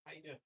How you doing?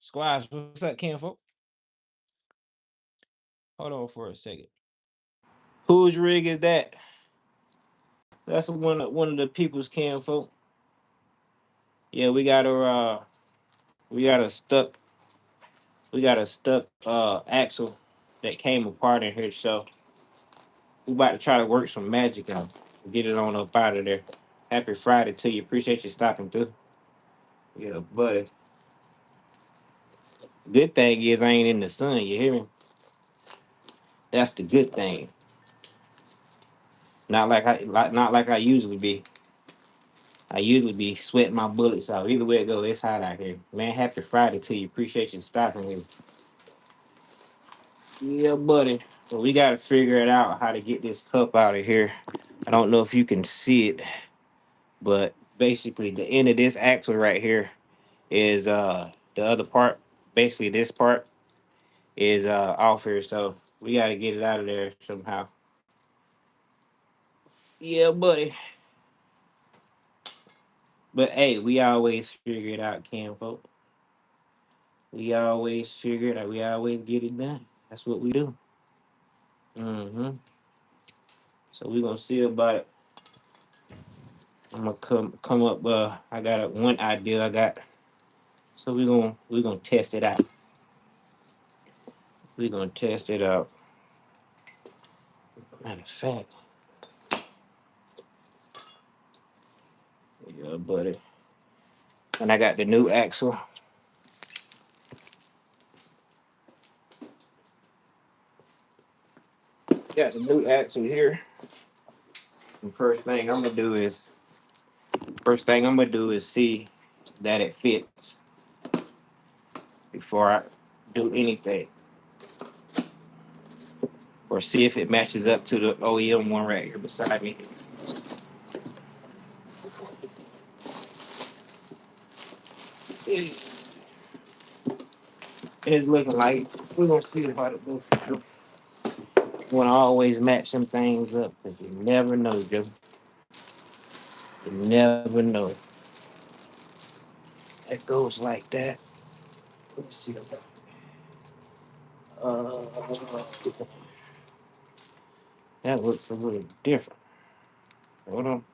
Squash, what's up, Ken folk? Hold on for a second. Whose rig is that? That's one of the people's Ken folk. Yeah, we got a stuck axle that came apart in here, so we about to try to work some magic out. Get it on up out of there. Happy Friday to you. Appreciate you stopping through. Yeah, buddy. Good thing is I ain't in the sun, you hear me? That's the good thing. Not like I usually be. I usually be sweating my bullets out. Either way it go, it's hot out here. Man, happy Friday to you. Appreciate you stopping here. Yeah, buddy. Well, we gotta figure it out how to get this cup out of here. I don't know if you can see it, but basically the end of this axle right here is the other part. Basically this part is off here, so we gotta get it out of there somehow. Yeah, buddy. But hey, we always figure it out, Cam folk. We always figure it out. We always get it done. That's what we do. Mm-hmm. So we gonna see about it. I'm gonna come up. I got one idea. I got. So we gonna test it out. We gonna test it out. Matter of fact, yeah, buddy. And I got the new axle. Got the new axle here. And first thing I'm gonna do is see that it fits before I do anything, or see if it matches up to the OEM one right here beside me. It's looking like we're gonna see about it. You want to always match some things up because you never know, Joe. You never know. It goes like that. Let's see. Uh, that looks a little different. Hold on.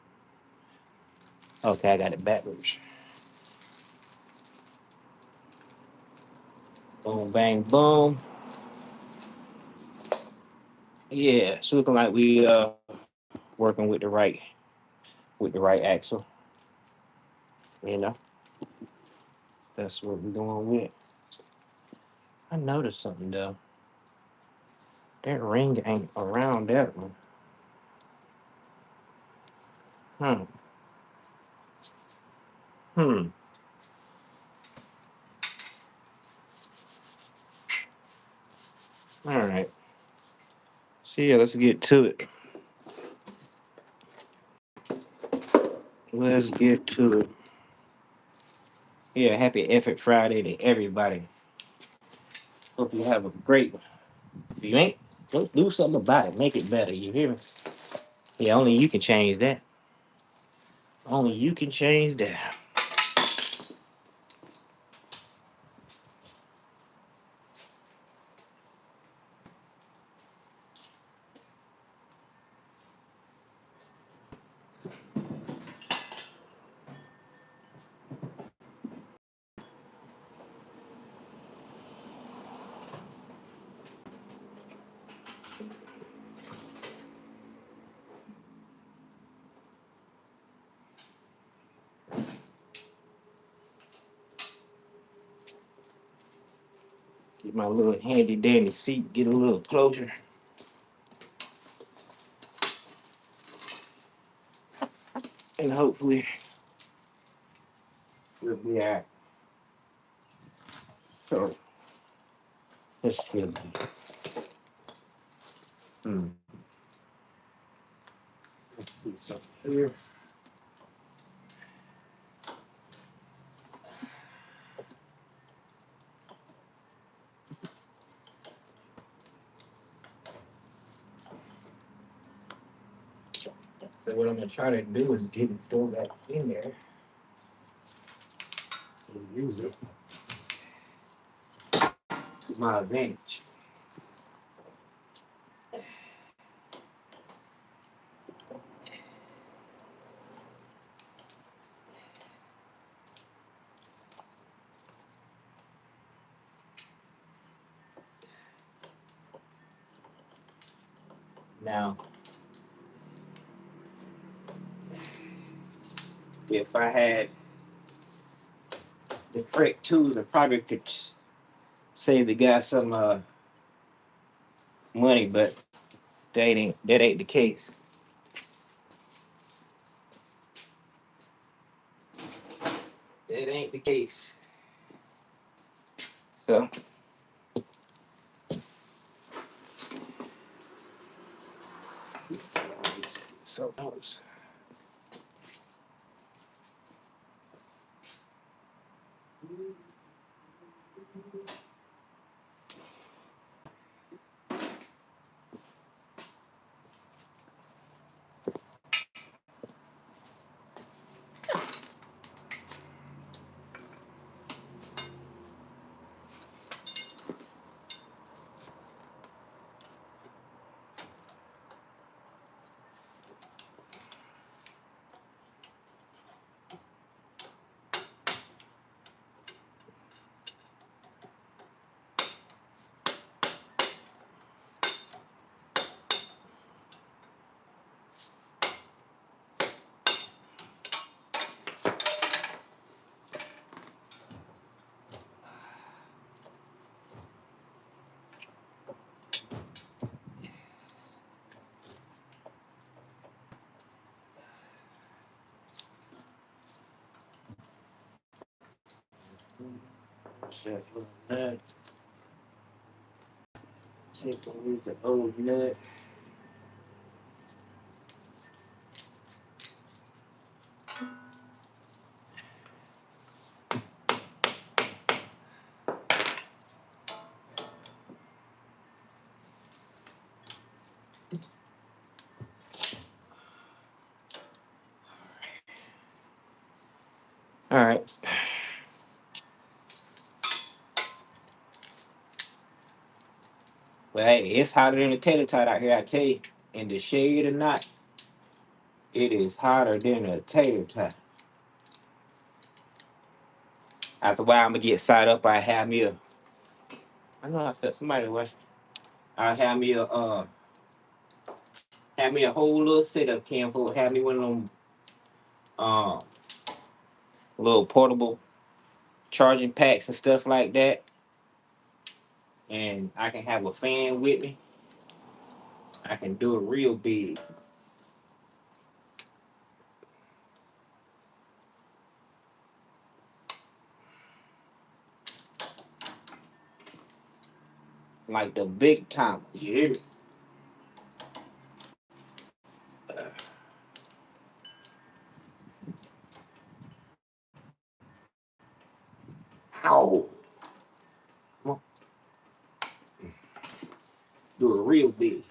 Okay, I got it backwards. Boom, bang, boom. Yeah, it's looking like we working with the right axle. You know, that's what we're going with. I noticed something though. That ring ain't around that one. Hmm. Hmm. All right. So yeah, let's get to it. Let's get to it. Yeah, happy effort Friday to everybody. Hope you have a great one. If you ain't, don't do something about it. Make it better. You hear me? Yeah, only you can change that. Only you can change that. Get my little handy dandy seat. Get a little closer, and hopefully we'll be alright. So let's see. Hmm. Let's see something here. So what I'm gonna try to do is get it throw back in there and use it to my advantage. Now, if I had the correct tools, I probably could save the guy some money, but that ain't the case. That ain't the case. So else. Check nut. Take away the old nut. All right. Well, hey, it's hotter than a tater tot out here. I tell you, in the shade or not, it is hotter than a tater tot. After a while, I'm gonna get side up. I have me a. I know I felt somebody watching. I have me a whole little setup cam for. Have me one of them um little portable charging packs and stuff like that, and I can have a fan with me. I can do it real big. Like the big time. You hear me? Ow. Come on. Do it real big.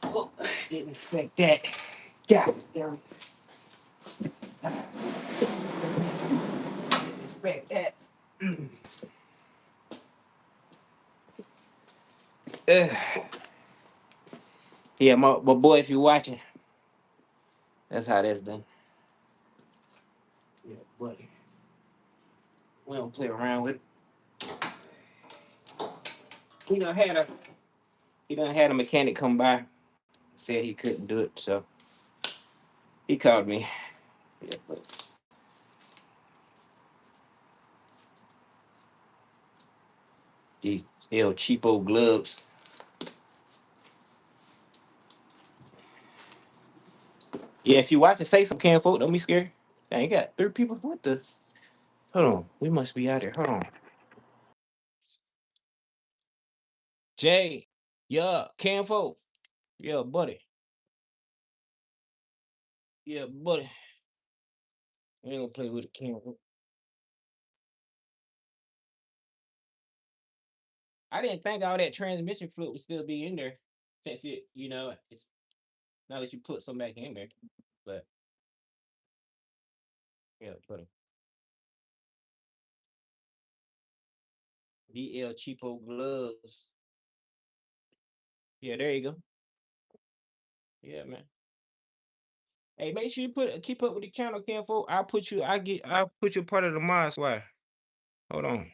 Oh, didn't expect that. God damn it. Didn't expect that. Ugh. Yeah, my boy, if you're watching, that's how that's done. Yeah, buddy. We don't play around with it. He done had a he done had a mechanic come by, said he couldn't do it, so he called me. Yeah, but these El Cheapo gloves. Yeah, if you watch it, say some can folk. Don't be scared. Dang, you got 3 people. What the? Hold on. We must be out here. Hold on. Jay. Yeah, can folk. Yeah, buddy. Yeah, buddy. We ain't gonna play with the can folk. I didn't think all that transmission fluid would still be in there since it's now that you put some back in there. But yeah, buddy. DL Cheapo gloves. Yeah, there you go. Yeah, man. Hey, make sure you keep up with the channel, Ken folk. I'll put you part of the mod squad. Hold on.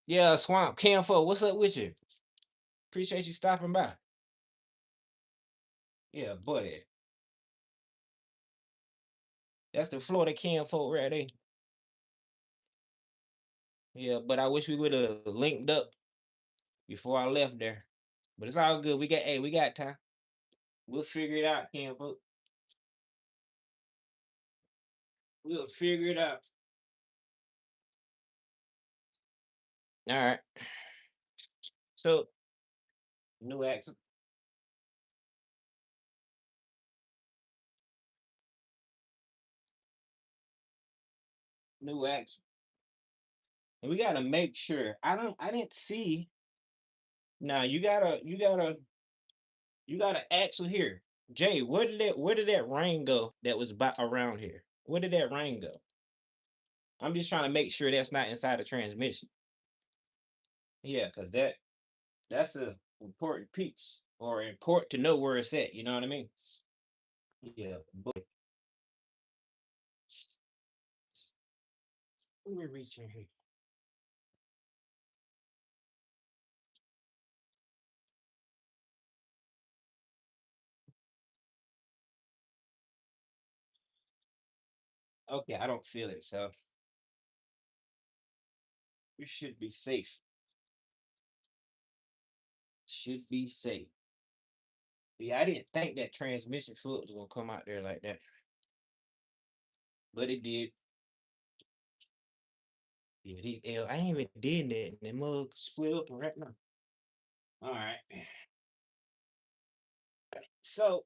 Yeah, Swamp Ken folk, what's up with you? Appreciate you stopping by. Yeah, buddy. That's the Florida Ken folk right there. Yeah, but I wish we would have linked up before I left there. But it's all good. We got time. We'll figure it out, Ken folk. We'll figure it out. All right. So new axle. New axle. And we gotta make sure. I didn't see. Now you got an axle here. Jay, where did that ring go that was around here? Where did that ring go? I'm just trying to make sure that's not inside the transmission. Yeah, because that's a important piece or important to know where it's at. You know what I mean? Yeah, but let me reach in here. Okay, I don't feel it, so we should be safe. Should be safe. Yeah, I didn't think that transmission fluid was gonna come out there like that, but it did. Yeah, these L. I ain't even did that, and that mug split up right now. All right. So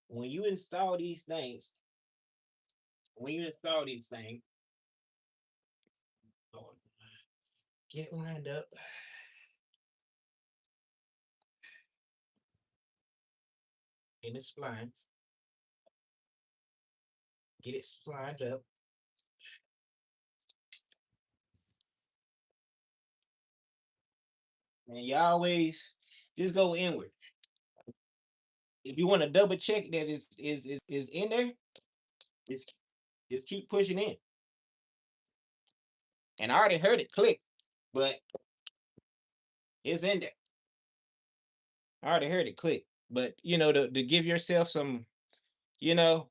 when you install these things, when you install these things, oh, get lined up in the splines. Get it splined up. And you always just go inward. If you want to double check that is in there, just just keep pushing in. And I already heard it click, but it's in there. I already heard it click. But to give yourself some, you know,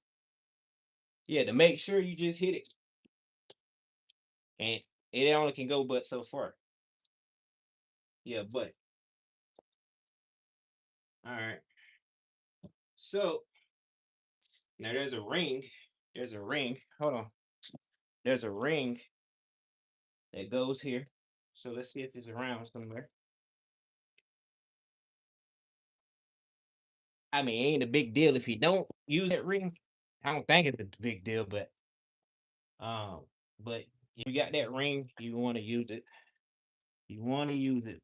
yeah, to make sure you just hit it. And it only can go but so far. Yeah, but all right. So now there's a ring. There's a ring. Hold on. There's a ring that goes here. So let's see if it's around somewhere. I mean, it ain't a big deal if you don't use that ring. I don't think it's a big deal, um, but if you got that ring, you want to use it. You want to use it,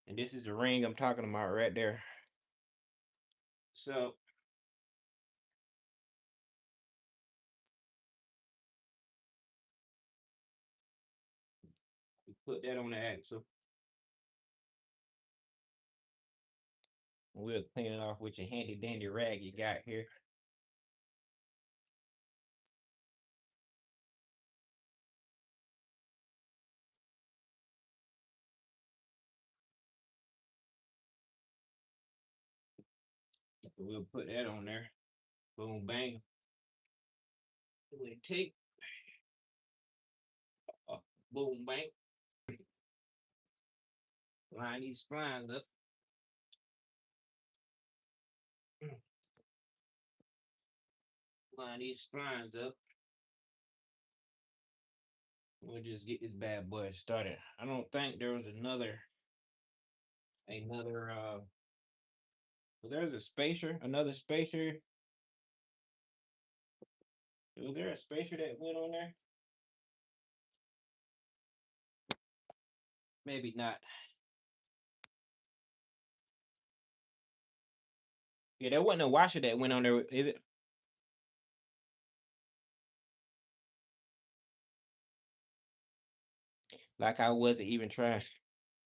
and this is the ring I'm talking about right there. So you put that on the axle. We'll clean it off with your handy dandy rag you got here. We'll put that on there. Boom, bang. We'll take, boom, bang. Line these splines up. Line these splines up. We'll just get this bad boy started. I don't think there was another well, there's a spacer, another spacer. Was there a spacer that went on there? Maybe not. Yeah, there wasn't a washer that went on there, is it? Like I wasn't even trying.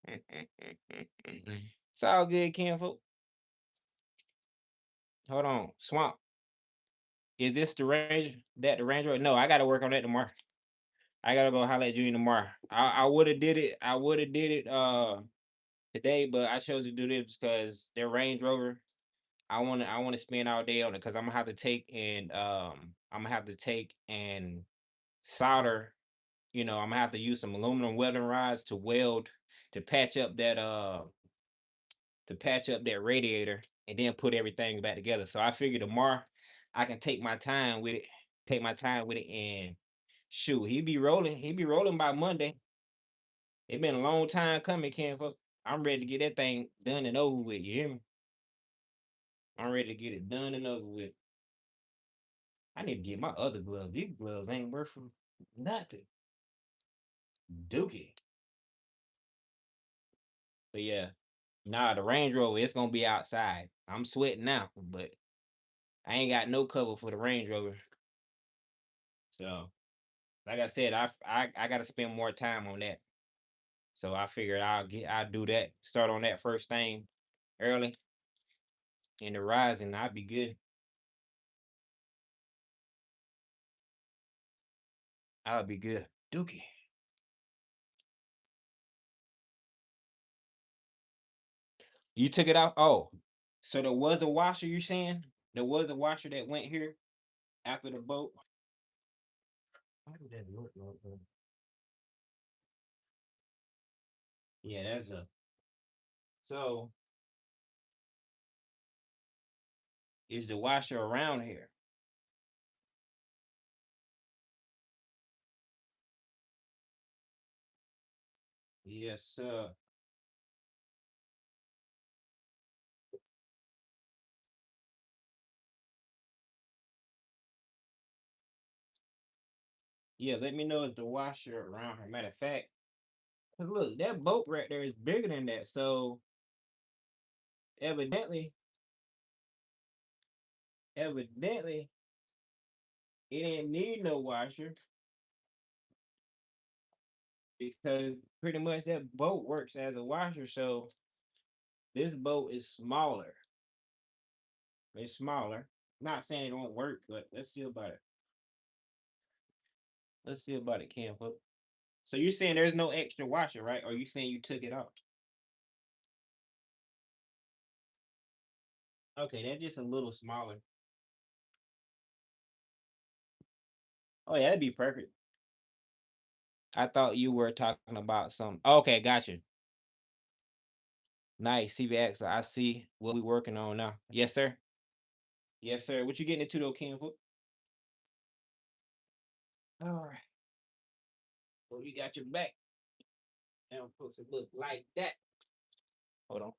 It's all good, Ken folk. Hold on. Swamp. Is this the range that the Range Rover? No, I gotta work on that tomorrow. I gotta go holler at you tomorrow. I would have did it. I would have did it today, but I chose to do this because their Range Rover. I wanna spend all day on it because I'm gonna have to take and solder. I'm gonna have to use some aluminum welding rods to patch up that radiator and then put everything back together. So I figured tomorrow I can take my time with it, and shoot, he be rolling by Monday. It been a long time coming, Ken. I'm ready to get that thing done and over with. You hear me? I'm ready to get it done and over with. I need to get my other gloves. These gloves ain't worth nothing. Dookie. But yeah, nah, the Range Rover, it's gonna be outside. I'm sweating now, but I ain't got no cover for the Range Rover. So, like I said, I gotta spend more time on that. So I figured I'll do that. Start on that first thing early in the rising. I'll be good. I'll be good. Dookie. You took it out? Oh, so there was a washer, you saying? There was a washer that went here after the boat? How did that look like? Yeah, that's a so is the washer around here? Yes, sir. Yeah, let me know if the washer around here. Matter of fact, 'cause look, that boat right there is bigger than that. So evidently, evidently, it didn't need no washer because pretty much that boat works as a washer. So this boat is smaller. It's smaller. Not saying it won't work, but let's see about it. Let's see about it, Cam. So you're saying there's no extra washer, right? Or you saying you took it out? Okay, that's just a little smaller. Oh yeah, that'd be perfect. I thought you were talking about some. Okay, got you. Nice, CVX. I see what we working on now. Yes, sir. Yes, sir. What you getting into though, Ken? All right. Well, you got your back. Now I'm supposed to look like that. Hold on.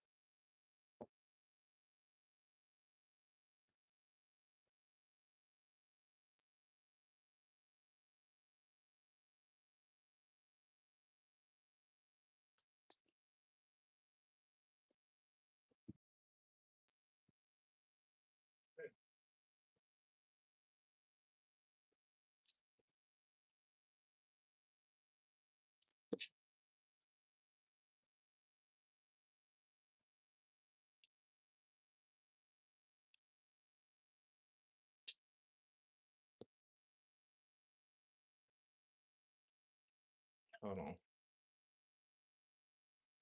Hold on.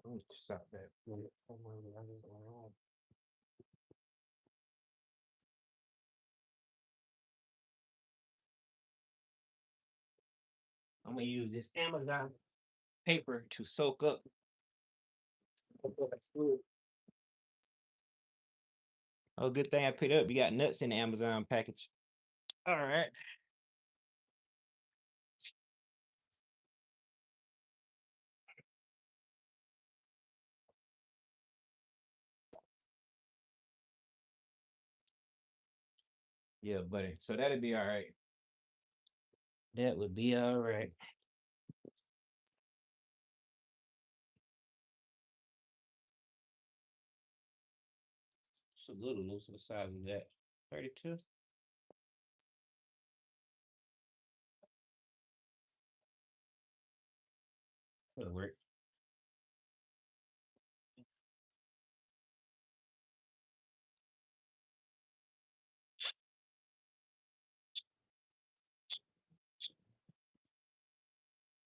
Let me stop that. I'm gonna use this Amazon paper to soak up. Oh, good thing I picked up. You got nuts in the Amazon package. All right. Yeah, buddy. So that'd be all right. That would be all right. It's a little loose to the size of that. 32. That'll work.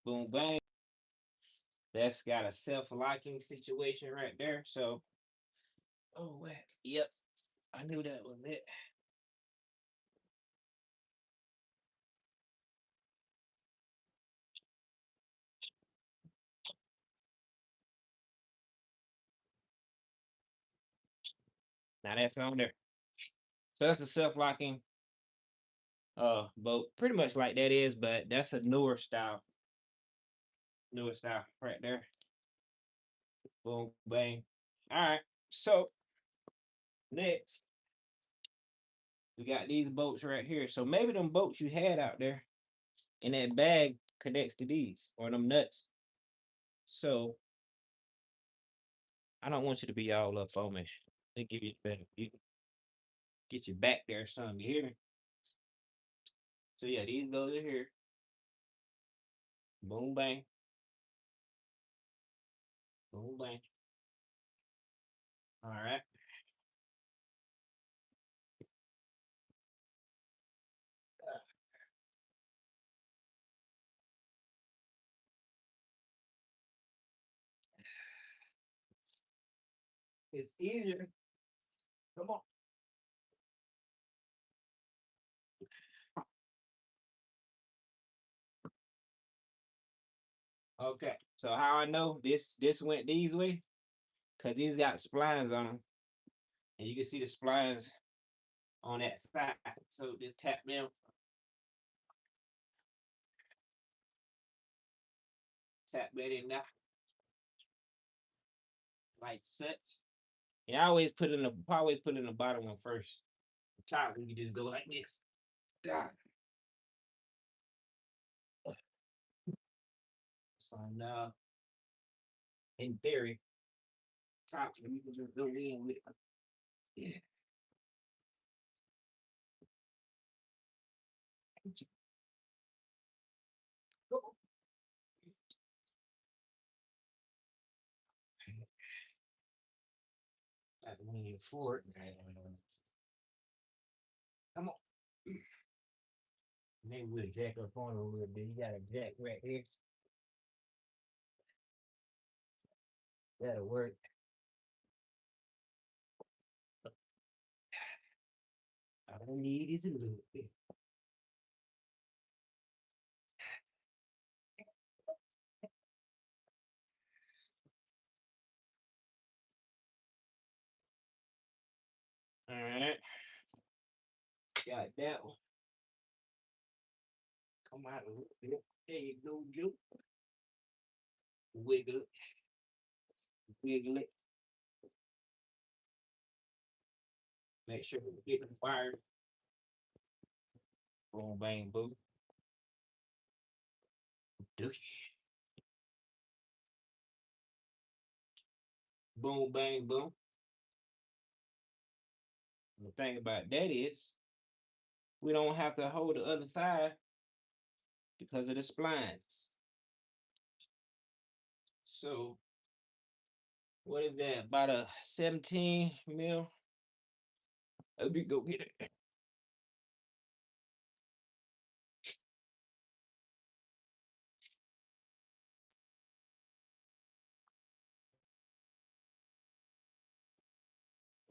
Boom, bang. That's got a self-locking situation right there. So, oh, what? Yep. I knew that was it. Now that's on there. So that's a self-locking boat. Pretty much like that is, but that's a newer style. Newer style right there. Boom, bang. All right. So next, we got these boats right here. So maybe them boats you had out there in that bag connects to these or them nuts. So I don't want you to be all up on me. They give you better. You get your back there, son. You hear me? So yeah, these go to here. Boom, bang. Boom, bang. All right. It's easier. Come on. Okay. So how I know this went these way? Cause these got splines on them, and you can see the splines on that side. So just tap them, tap that in there, like such. And I always put in the bottom one first. The top we can just go like this. Yeah. So now, in theory, top we can just go in with it. Yeah. Got to lean forward. Come on. Maybe we'll jack up on it a little bit. You got a jack right here. That'll work. All I need is a little bit. All right. Got that one. Come out a little bit. There you go, you. Wiggle it. Wiggle it. Make sure we get the fire. Boom, bang, boom. Dookie. Boom, bang, boom. The thing about that is, we don't have to hold the other side because of the splines. So, what is that? About a 17 mil? Let me go get it.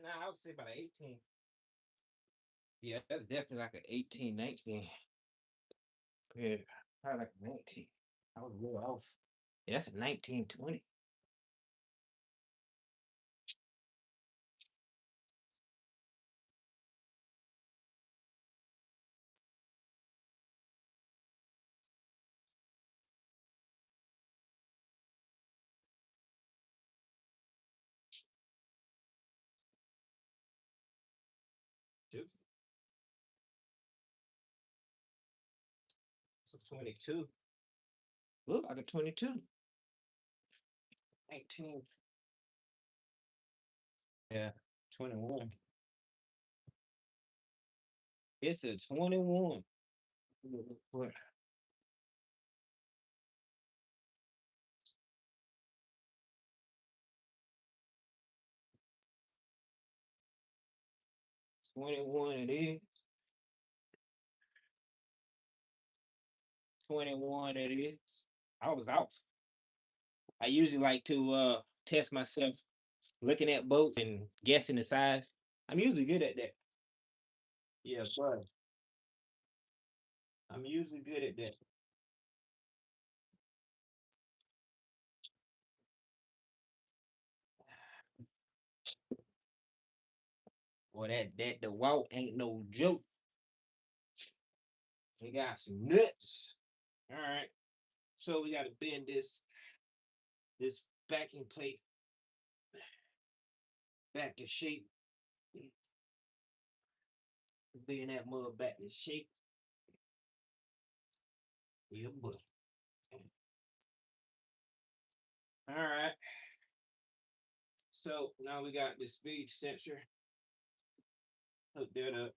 Nah, I would say about 18. Yeah, that's definitely like an 18, 19. Yeah, probably like a 19. I was a little off. Yeah, that's a 19, 20. Two. It's a 22. Look like a 22. 19. Yeah, 21. It's a 21. What? 21 it is. 21 it is. I was off. I usually like to test myself looking at boats and guessing the size. I'm usually good at that. Yeah, but I'm usually good at that. Boy, that the walk ain't no joke. They got some nuts. All right. So we gotta bend this backing plate back to shape. Bend that mud back to shape. Yeah, but all right. So now we got the speed sensor. Hook that up.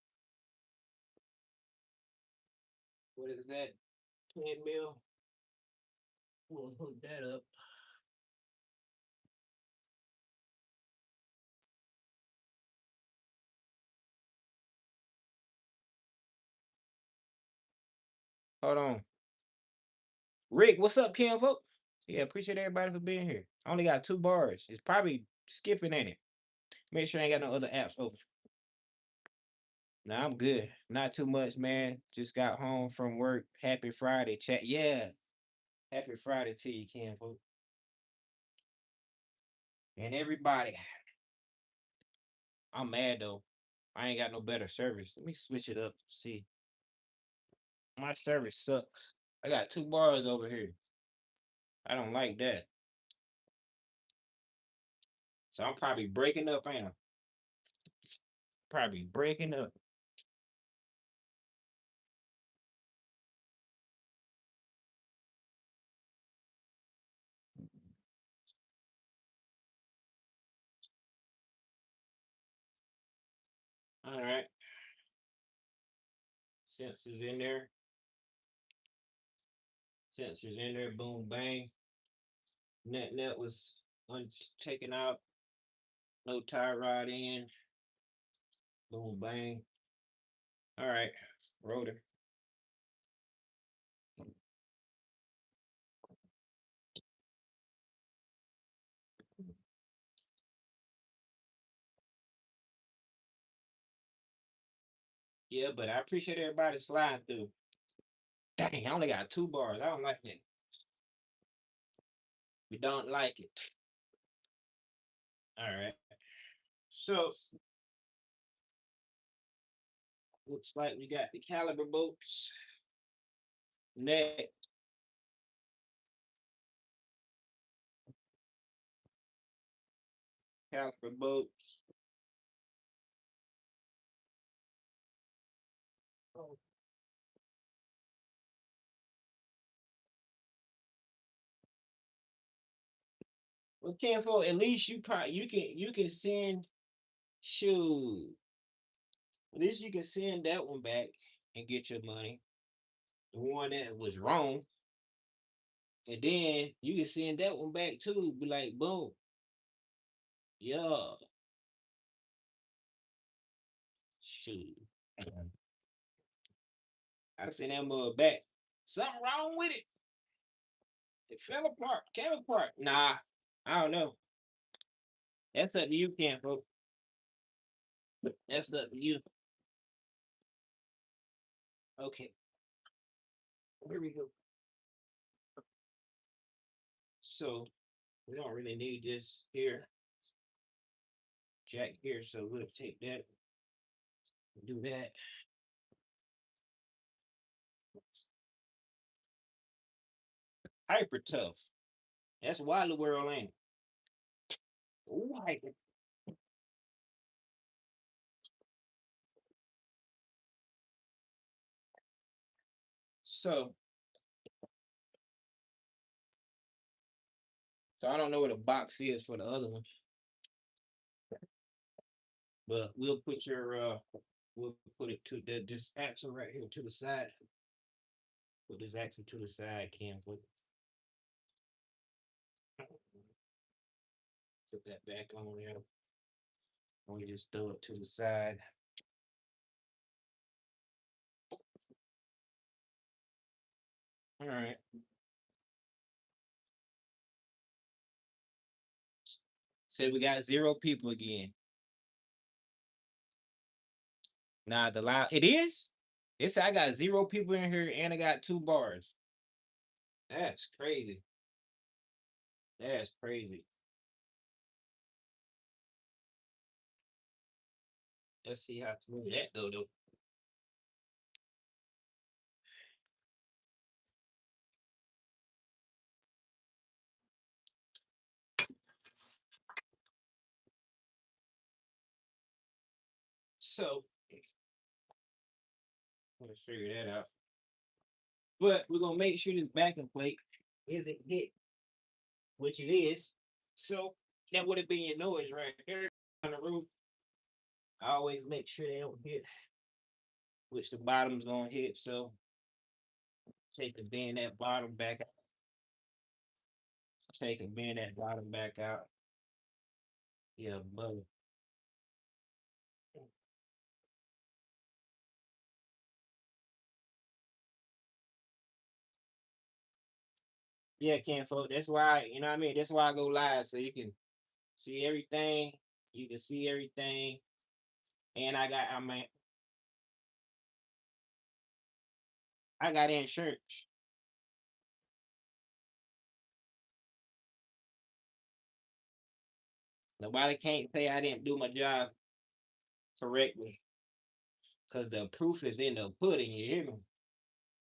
What is that? 10 mil. We'll hook that up. Hold on. Rick, what's up, Kim folk? Yeah, appreciate everybody for being here. I only got 2 bars. It's probably skipping in it. Make sure I ain't got no other apps open. Nah, I'm good. Not too much, man. Just got home from work. Happy Friday, chat. Yeah. Happy Friday to you, Kim folk. And everybody. I'm mad though. I ain't got no better service. Let me switch it up. See. My service sucks. I got 2 bars over here. I don't like that. So I'm probably breaking up, ain't I? Probably breaking up. All right. Sensors in there. Sensors in there. Boom, bang. Net was taken out. No tie rod in. Boom, bang. All right. Rotor. Yeah, but I appreciate everybody sliding through. Dang, I only got 2 bars. I don't like that. We don't like it. All right. So looks like we got the caliber bolts. Net. Caliber bolts. Well, Kenfo, at least you can send shoot. At least you can send that one back and get your money. The one that was wrong. And then you can send that one back too. Be like, boom. Yeah. Shoot. I send that mug back. Something wrong with it. It fell apart. Came apart. Nah. I don't know. That's up to you, Kenfo. That's up to you. Okay, here we go. So we don't really need this here, jack here. So we'll take that, do that. Hyper tough. That's why the world ain't. Ooh, hyper. So, so I don't know what a box is for the other one, but we'll put it to this axle right here to the side. Put this axle to the side, Cam. Put that back on there. We just throw it to the side. All right. So we got 0 people again. Nah, the loud it is. It's I got 0 people in here and I got 2 bars. That's crazy. That's crazy. Let's see how to move that though. So let's figure that out. But we're gonna make sure this backing plate isn't hit, which it is. So that would have been your noise right here on the roof. I always make sure they don't hit, which the bottom's gonna hit. So take and bend that bottom back out. Take and bend that bottom back out. Yeah, but yeah, Ken folk. That's why, you know what I mean? That's why I go live so you can see everything. You can see everything. And I got insurance. Nobody can't say I didn't do my job correctly. Cause the proof is in the pudding, you hear me?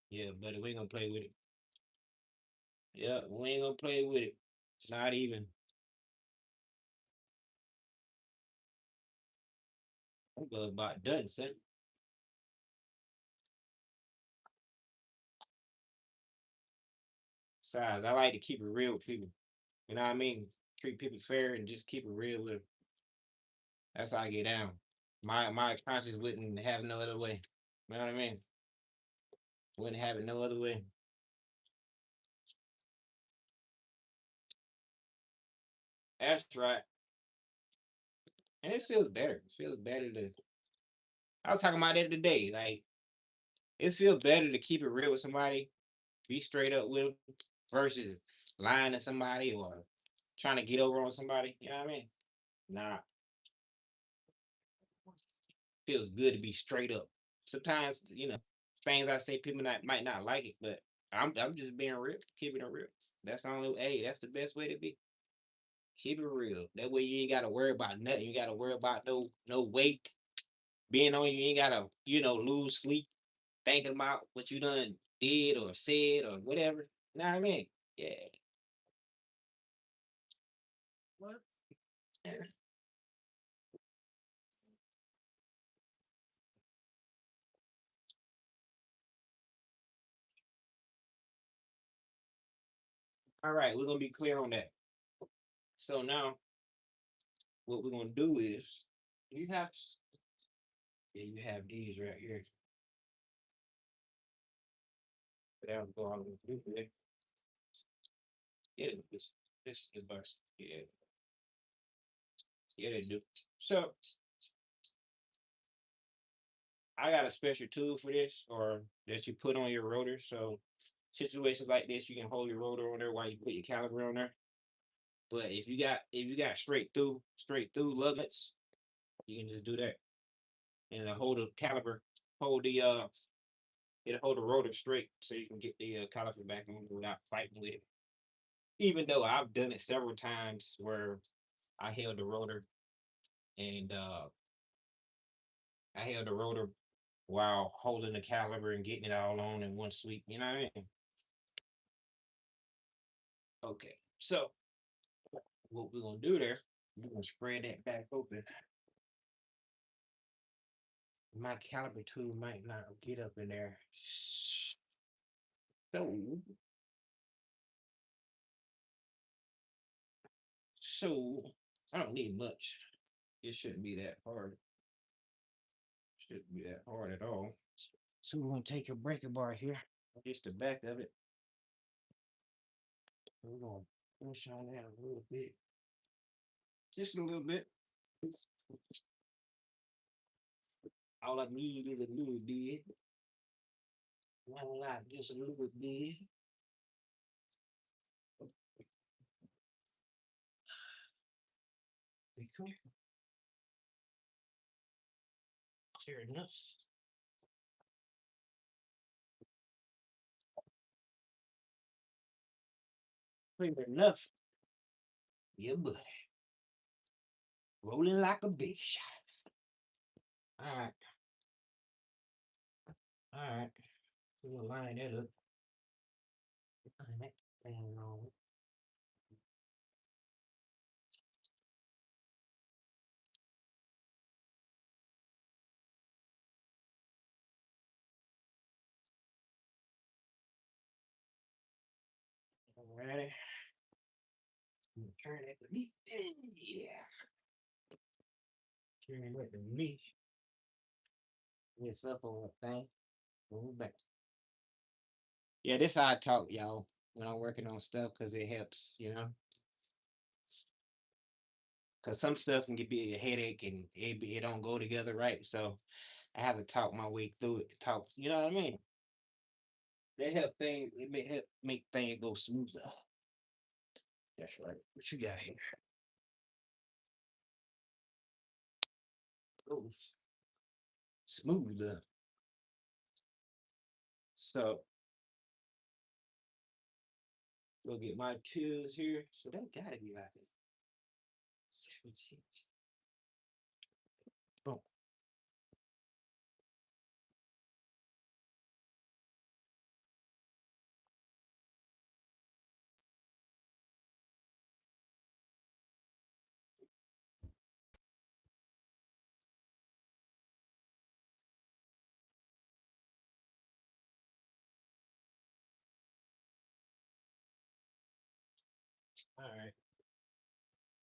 Yeah, but we ain't gonna play with it. Yeah, we ain't gonna play with it. Not even. I'm good about done, son. Besides, I like to keep it real with people. You know what I mean? Treat people fair and just keep it real with them. That's how I get down. My conscience wouldn't have no other way. You know what I mean? Wouldn't have it no other way. That's right. And it feels better. It feels better to. I was talking about that today. Like it feels better to keep it real with somebody, be straight up with them, versus lying to somebody or trying to get over on somebody. You know what I mean? Nah, feels good to be straight up. Sometimes things I say people might not like it, but I'm just being real, keeping it real. That's the only hey, that's the best way to be. Keep it real. That way you ain't gotta worry about nothing. You gotta worry about no weight being on you. You ain't gotta lose sleep thinking about what you done did or said or whatever. You know what I mean? Yeah. What? All right, we're gonna be clear on that. So now what we're gonna do is you have yeah, you have these right here. Down go on with it. Yeah, this is bust. Yeah, yeah, they do. So I got a special tool for this, or that you put on your rotor. So situations like this, you can hold your rotor on there while you put your caliper on there. But if you got straight through lug nuts, you can just do that. and it'll hold the caliber, hold the it'll hold the rotor straight so you can get the caliper back on without fighting with it. Even though I've done it several times where I held the rotor and I held the rotor while holding the caliber and getting it all on in one sweep. You know what I mean? Okay, so what we're gonna do there, we're gonna spread that back open. My caliper tool might not get up in there. So, so I don't need much. It shouldn't be that hard. Shouldn't be that hard at all. So we're gonna take your breaker bar here, just the back of it. We're gonna push on that a little bit, just a little bit. All I need is a little bit, not a lot, just a little bit. Be cool. Clear enough. Clear enough. Yeah, buddy. Rolling like a big shot. All right. All right. So we'll line that up. Line that thing on. All righty. Turn that to me. Yeah. Turn that to me. It's up on the thing. Move back. Yeah, this how I talk, y'all, when I'm working on stuff because it helps, you know. Because some stuff can be a headache and it don't go together right. So I have to talk my way through it. Talk, you know what I mean? That help things. It may help make things go smoother. That's right. What you got here? Goes smoother. So we'll get my tools here. So that gotta be like a 17. Oh, all right.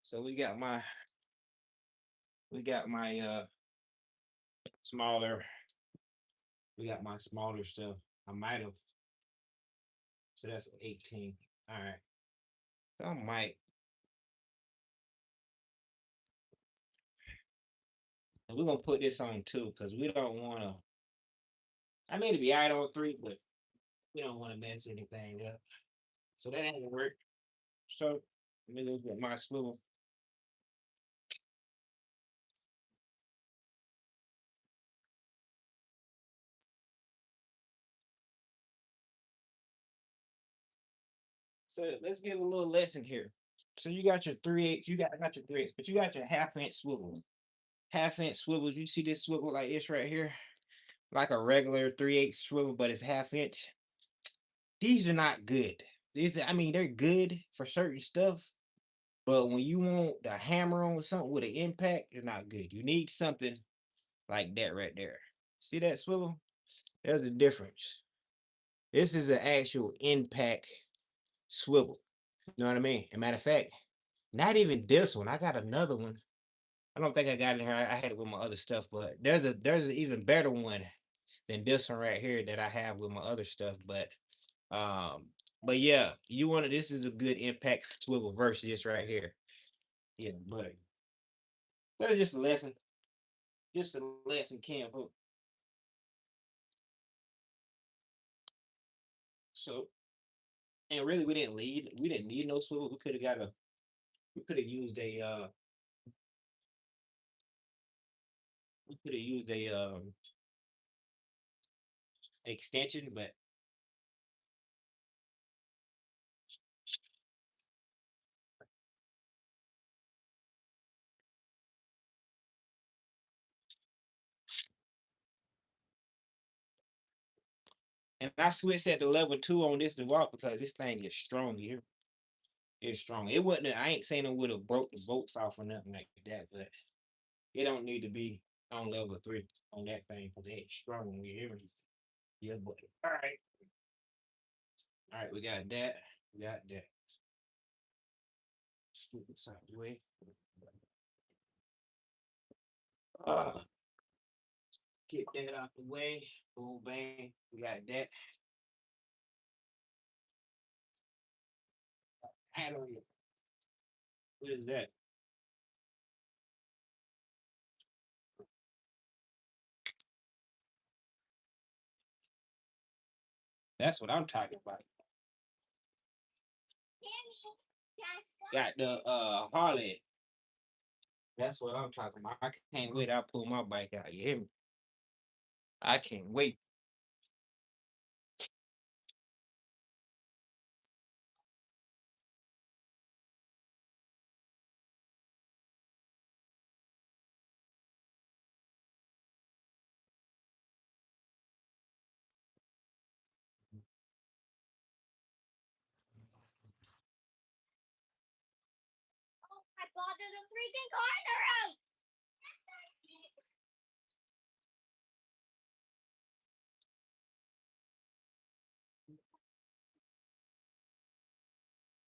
So we got my smaller, we got my smaller stuff. I might have, so that's 18. All right. So I might, and we're gonna put this on two because we don't wanna, I mean to be out on three, but we don't want to mess anything up. So that ain't gonna work. So let me look at my swivel. So let's give a little lesson here. So you got your 3/8, I got your 3/8, but you got your half-inch swivel. Half-inch swivel. You see this swivel like this right here? Like a regular 3/8 swivel, but it's half-inch. These are not good. I mean, they're good for certain stuff, but when you want the hammer on something with an impact, they're not good. You need something like that right there. See that swivel? There's a difference. This is an actual impact swivel. You know what I mean? As a matter of fact, not even this one. I got another one. I don't think I got it in here. I had it with my other stuff, but there's an even better one than this one right here that I have with my other stuff. Um, but yeah, you want to. This is a good impact swivel versus this right here. Yeah, but that's just a lesson. Just a lesson, Cam. So, and really, we didn't need no swivel. We could have used a We could have used a extension, but and I switched at the level 2 on this to walk because this thing is strong here. It's strong. It wouldn't. I ain't saying it would have broke the bolts off or nothing like that, but it don't need to be on level 3 on that thing because it's strong. You hear me? Yeah, but all right. We got that. We got that. Scoot this out the way. Uh, get that out the way. Boom, bang. We got that. Hand on you. What is that? That's what I'm talking about. Got the Harley. That's what I'm talking about. I can't wait. I'll pull my bike out. You hear me? I can't wait.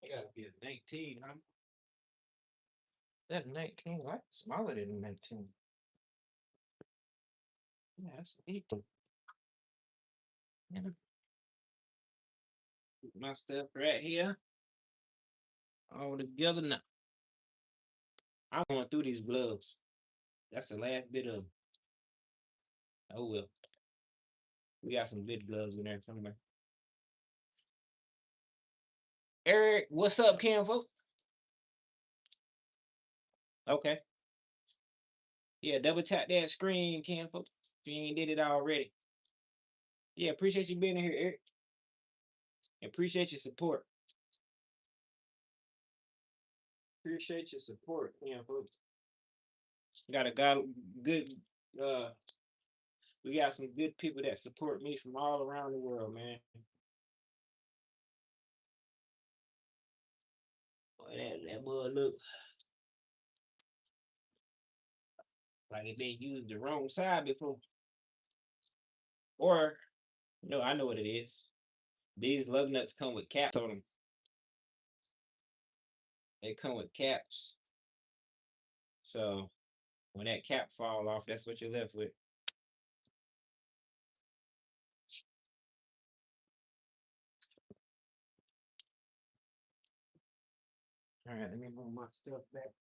It gotta be a 19, huh? That 19, like smaller than 19. Yeah, that's 18. Yeah, put my stuff right here. All together now. I'm going through these gloves. That's the last bit of. Oh well. We got some good gloves in there somewhere. Eric, what's up, Cam folks? Okay. Yeah, double tap that screen, Cam folks. If you ain't did it already. Yeah, appreciate you being here, Eric. Appreciate your support. Appreciate your support, Cam folks. Got a good uh we got some good people that support me from all around the world, man. Boy, that boy looks like it been used the wrong side before. Or no, I know what it is. These lug nuts come with caps on them. They come with caps. So when that cap fall off, that's what you're left with. All right, let me move my stuff back.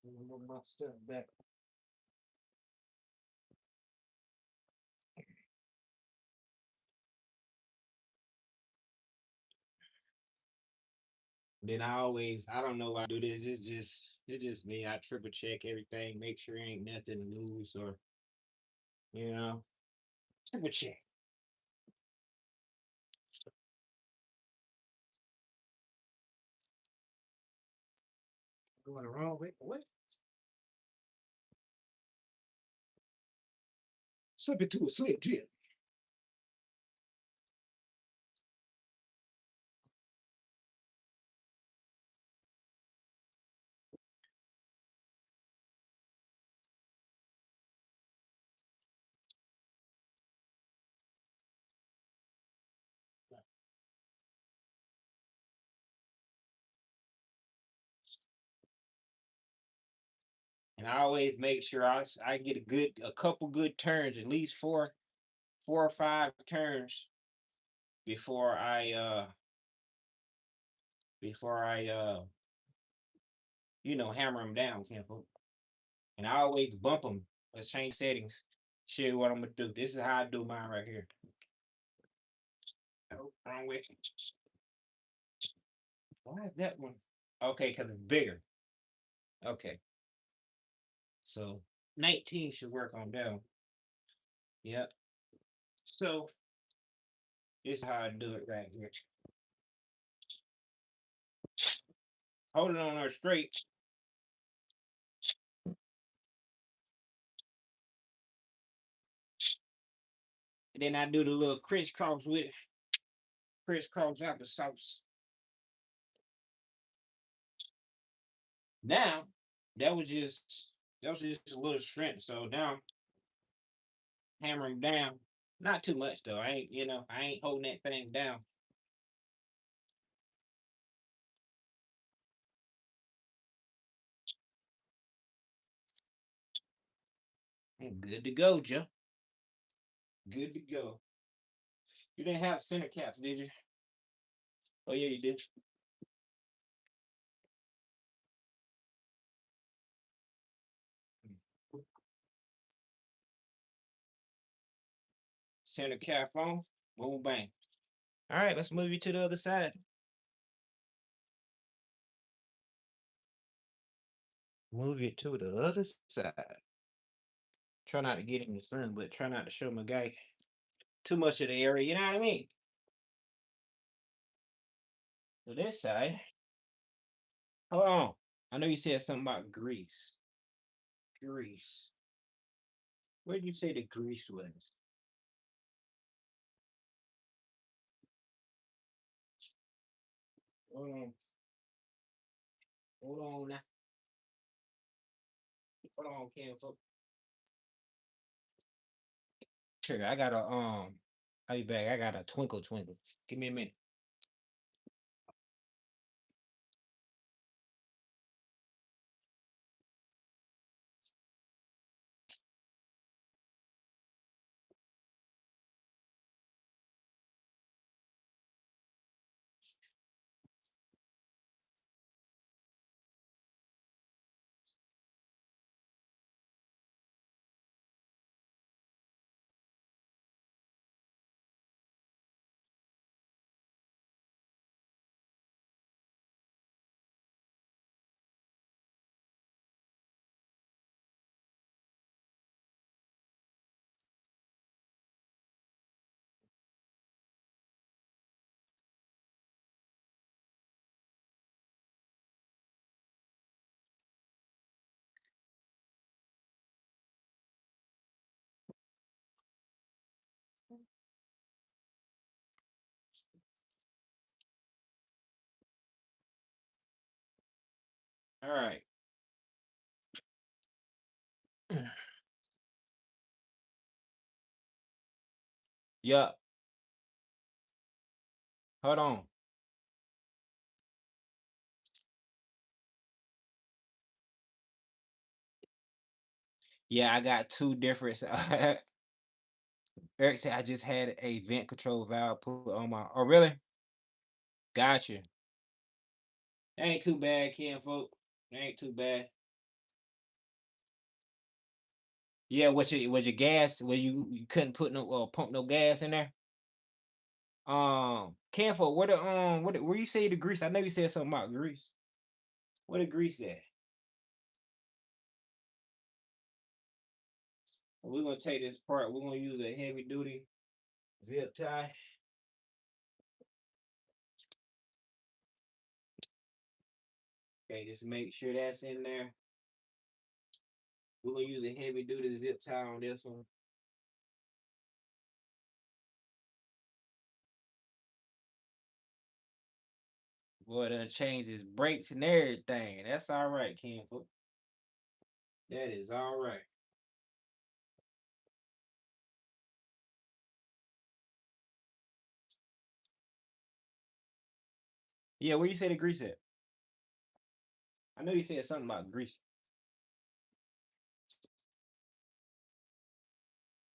Let me move my stuff back. Then I don't know why I do this. It's just me. I triple check everything, make sure ain't nothing loose or you know, triple check. Going the wrong way. What? Slip into a slip jib. And I always make sure I get a couple good turns, at least four or five turns before I hammer them down, Temple. And I always bump them. Let's change settings. Show you what I'm gonna do. This is how I do mine right here. Oh, wrong way. Why is that one? Okay, because it's bigger. Okay. So 19 should work on down. Yep. So this is how I do it right here. Hold it on her straight. And then I do the little crisscross with it. Crisscross out the sauce. Now that was just a little strength. So now hammering down. Not too much though. I ain't holding that thing down. I'm good to go, Joe. Good to go. You didn't have center caps, did you? Oh yeah, you did. Center cap on. Boom bang. All right, let's move you to the other side. Move it to the other side. Try not to get in the sun, but try not to show my guy too much of the area. You know what I mean? To this side. Hold on. I know you said something about grease. Grease. Where did you say the grease was? Hold on. Hold on now. Hold on, Cam. Sure, I got a I'll be back. I got a twinkle twinkle. Give me a minute. All right. Yeah. Hold on. Yeah, I got two different. Eric said I just had a vent control valve put on my. Oh, really? Gotcha. That ain't too bad, Ken folk. That ain't too bad. Yeah, was your gas? Was you couldn't put no pump no gas in there? Ken folk, where you say the grease? I know you said something about grease. Where the grease at? We're gonna take this part. We're gonna use a heavy duty zip tie. Okay, just make sure that's in there. We're gonna use a heavy duty zip tie on this one. Boy, done changed his brakes and everything. That's all right, Ken. That is all right. Yeah, where you say the grease at? I know you said something about grease.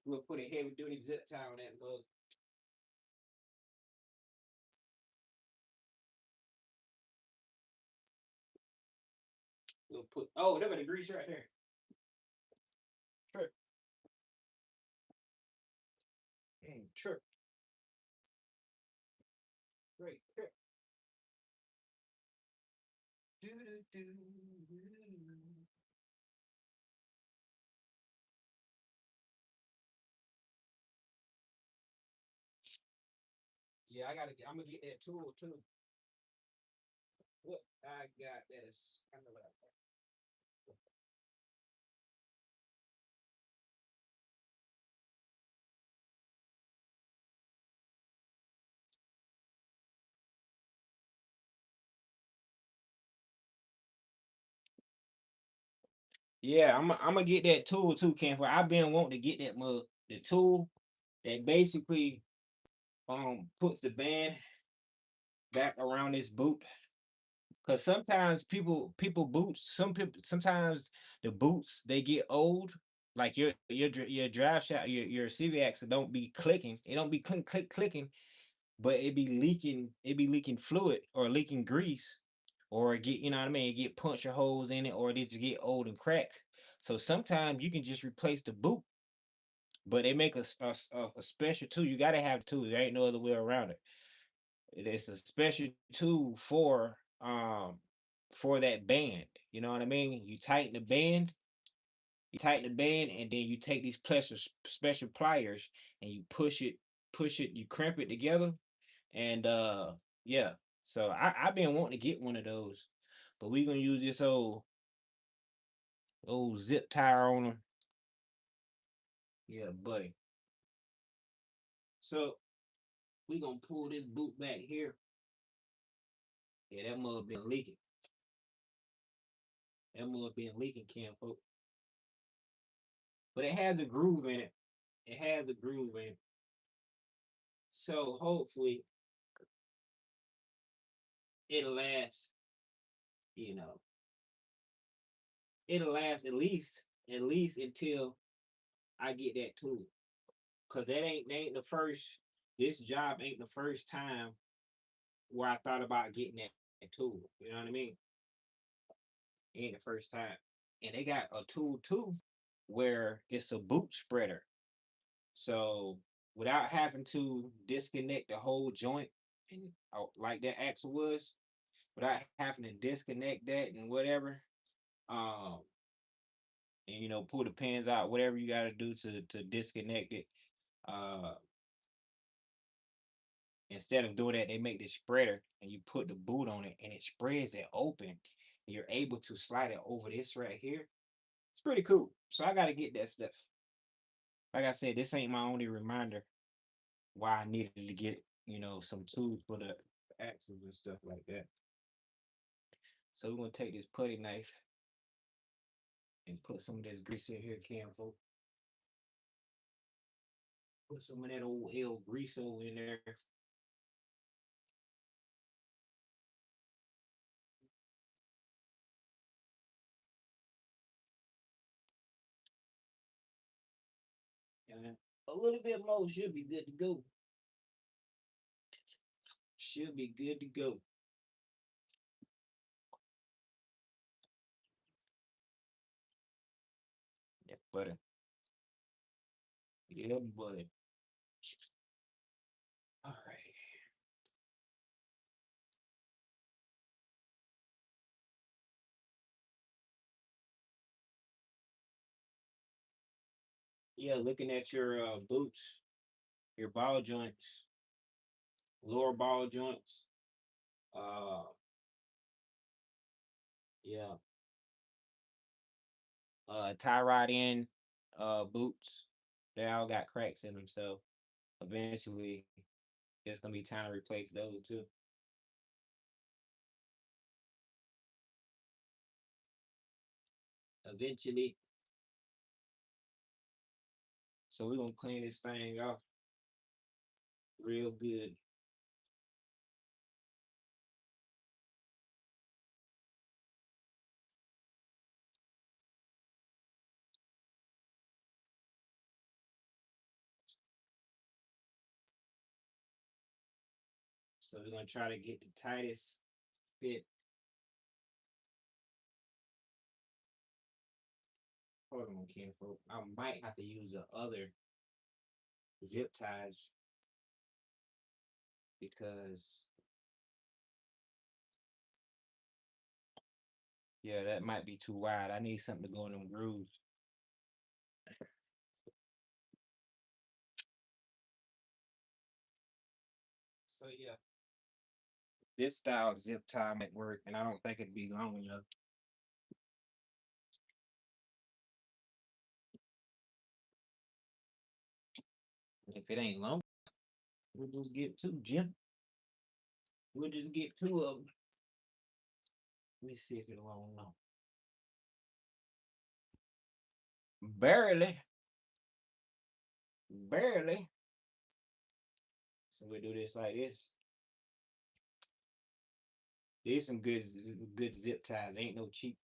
We'll put a heavy duty zip tie on that mug. We'll put there got the grease right there. Trip. Trip. Great. Trip. Do, do, do, do. Yeah, I'm gonna get that tool too. What I got that's I know what I got. Yeah, I'm gonna get that tool too, Ken. For I've been wanting to get that mug, the tool that basically puts the band back around this boot. Cause sometimes people boots, sometimes the boots they get old. Like your drive shaft, your CV axle don't be clicking. It don't be clicking, but it be leaking fluid or leaking grease, or get, you know what I mean, get puncture holes in it, or they just get old and cracked. So sometimes you can just replace the boot, but they make a special tool. You gotta have tool. There ain't no other way around it. It's a special tool for that band. You know what I mean? You tighten the band, and then you take these special pliers and you push it, you crimp it together, and yeah. So I've been wanting to get one of those, but we gonna use this old zip tie on them. Yeah, buddy. So we gonna pull this boot back here. Yeah, that mud been leaking. That mud been leaking, Cam, folk. But it has a groove in it. It has a groove in it. So hopefully it'll last, you know, it'll last at least until I get that tool. Cause that ain't the first this job ain't the first time where I thought about getting that tool. You know what I mean? It ain't the first time. And they got a tool too where it's a boot spreader. So without having to disconnect the whole joint and like that axle was, without having to disconnect that and whatever, um, and pull the pins out, whatever you got to do to disconnect it. Uh, Instead of doing that, they make this spreader, and you put the boot on it, and it spreads it open. And you're able to slide it over this right here. It's pretty cool. So I got to get that stuff. Like I said, this ain't my only reminder why I needed to get some tools for the axles and stuff like that. So we're gonna take this putty knife and put some of this grease in here, Cam, folk. Put some of that old L grease over in there. And a little bit more should be good to go. Should be good to go. Yeah, buddy. Yeah, buddy. All right. Yeah, looking at your boots, your ball joints, lower ball joints. Uh, yeah. Tie rod in boots. They all got cracks in them, so eventually it's gonna be time to replace those too. Eventually. So we're gonna clean this thing off real good. So we're gonna try to get the tightest fit. Hold on, Kinfolk. I might have to use the other zip ties because yeah, that might be too wide. I need something to go in them grooves. So yeah, this style zip tie might work, and I don't think it'd be long enough. If it ain't long, we'll just get two, Jim. We'll just get two of them. Let me see if it's long enough. Barely, barely. So we do this like this. These some good zip ties. Ain't no cheap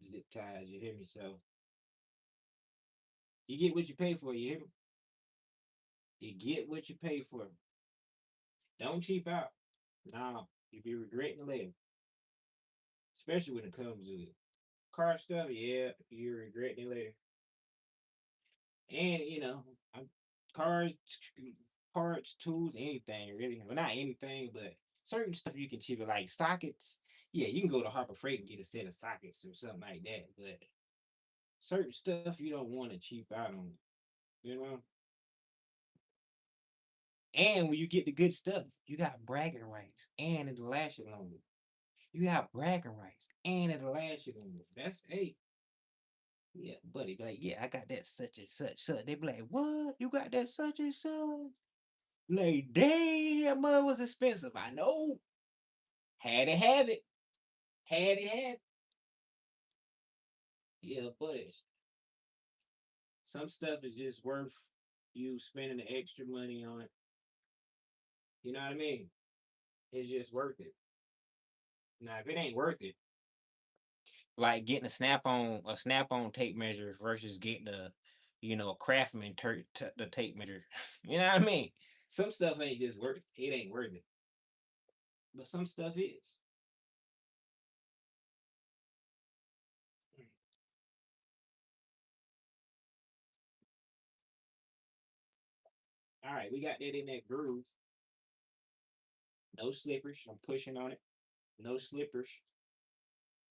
zip ties. You hear me? So you get what you pay for. You hear me? You get what you pay for. Don't cheap out. No, you be regretting later. Especially when it comes to car stuff. Yeah, you regretting it later. And I'm cars, parts, tools, anything really. Well, not anything, but certain stuff you can cheap it, like sockets. Yeah, you can go to Harbor Freight and get a set of sockets or something like that. But certain stuff you don't want to cheap out on, you know. And when you get the good stuff, you got bragging rights, and it'll last you longer. You got bragging rights, and it'll last you longer. That's hey, yeah, buddy. Like, yeah, I got that such and such. So they be like, what? You got that such and such? Like, damn, that mud was expensive. I know. Had to have it. Had to have it. Yeah, but some stuff is just worth you spending the extra money on it. You know what I mean? It's just worth it. Now, if it ain't worth it, like getting a snap on tape measure versus getting a craftsman the tape measure. You know what I mean? Some stuff ain't just worth it ain't worth it. But some stuff is. All right, we got that in that groove. No slippers. I'm pushing on it. No slippers.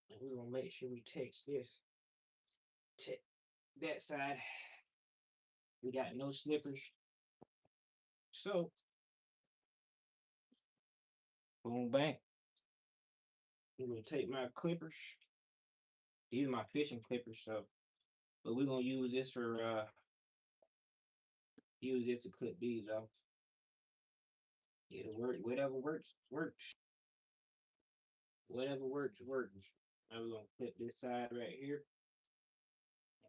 And we're gonna make sure we text this. Check that side. We got no slippers. So boom bang. I'm gonna take my clippers. These are my fishing clippers, so but we're gonna use this to clip these off. It'll work. Whatever works, works. Whatever works, works. Now we're gonna clip this side right here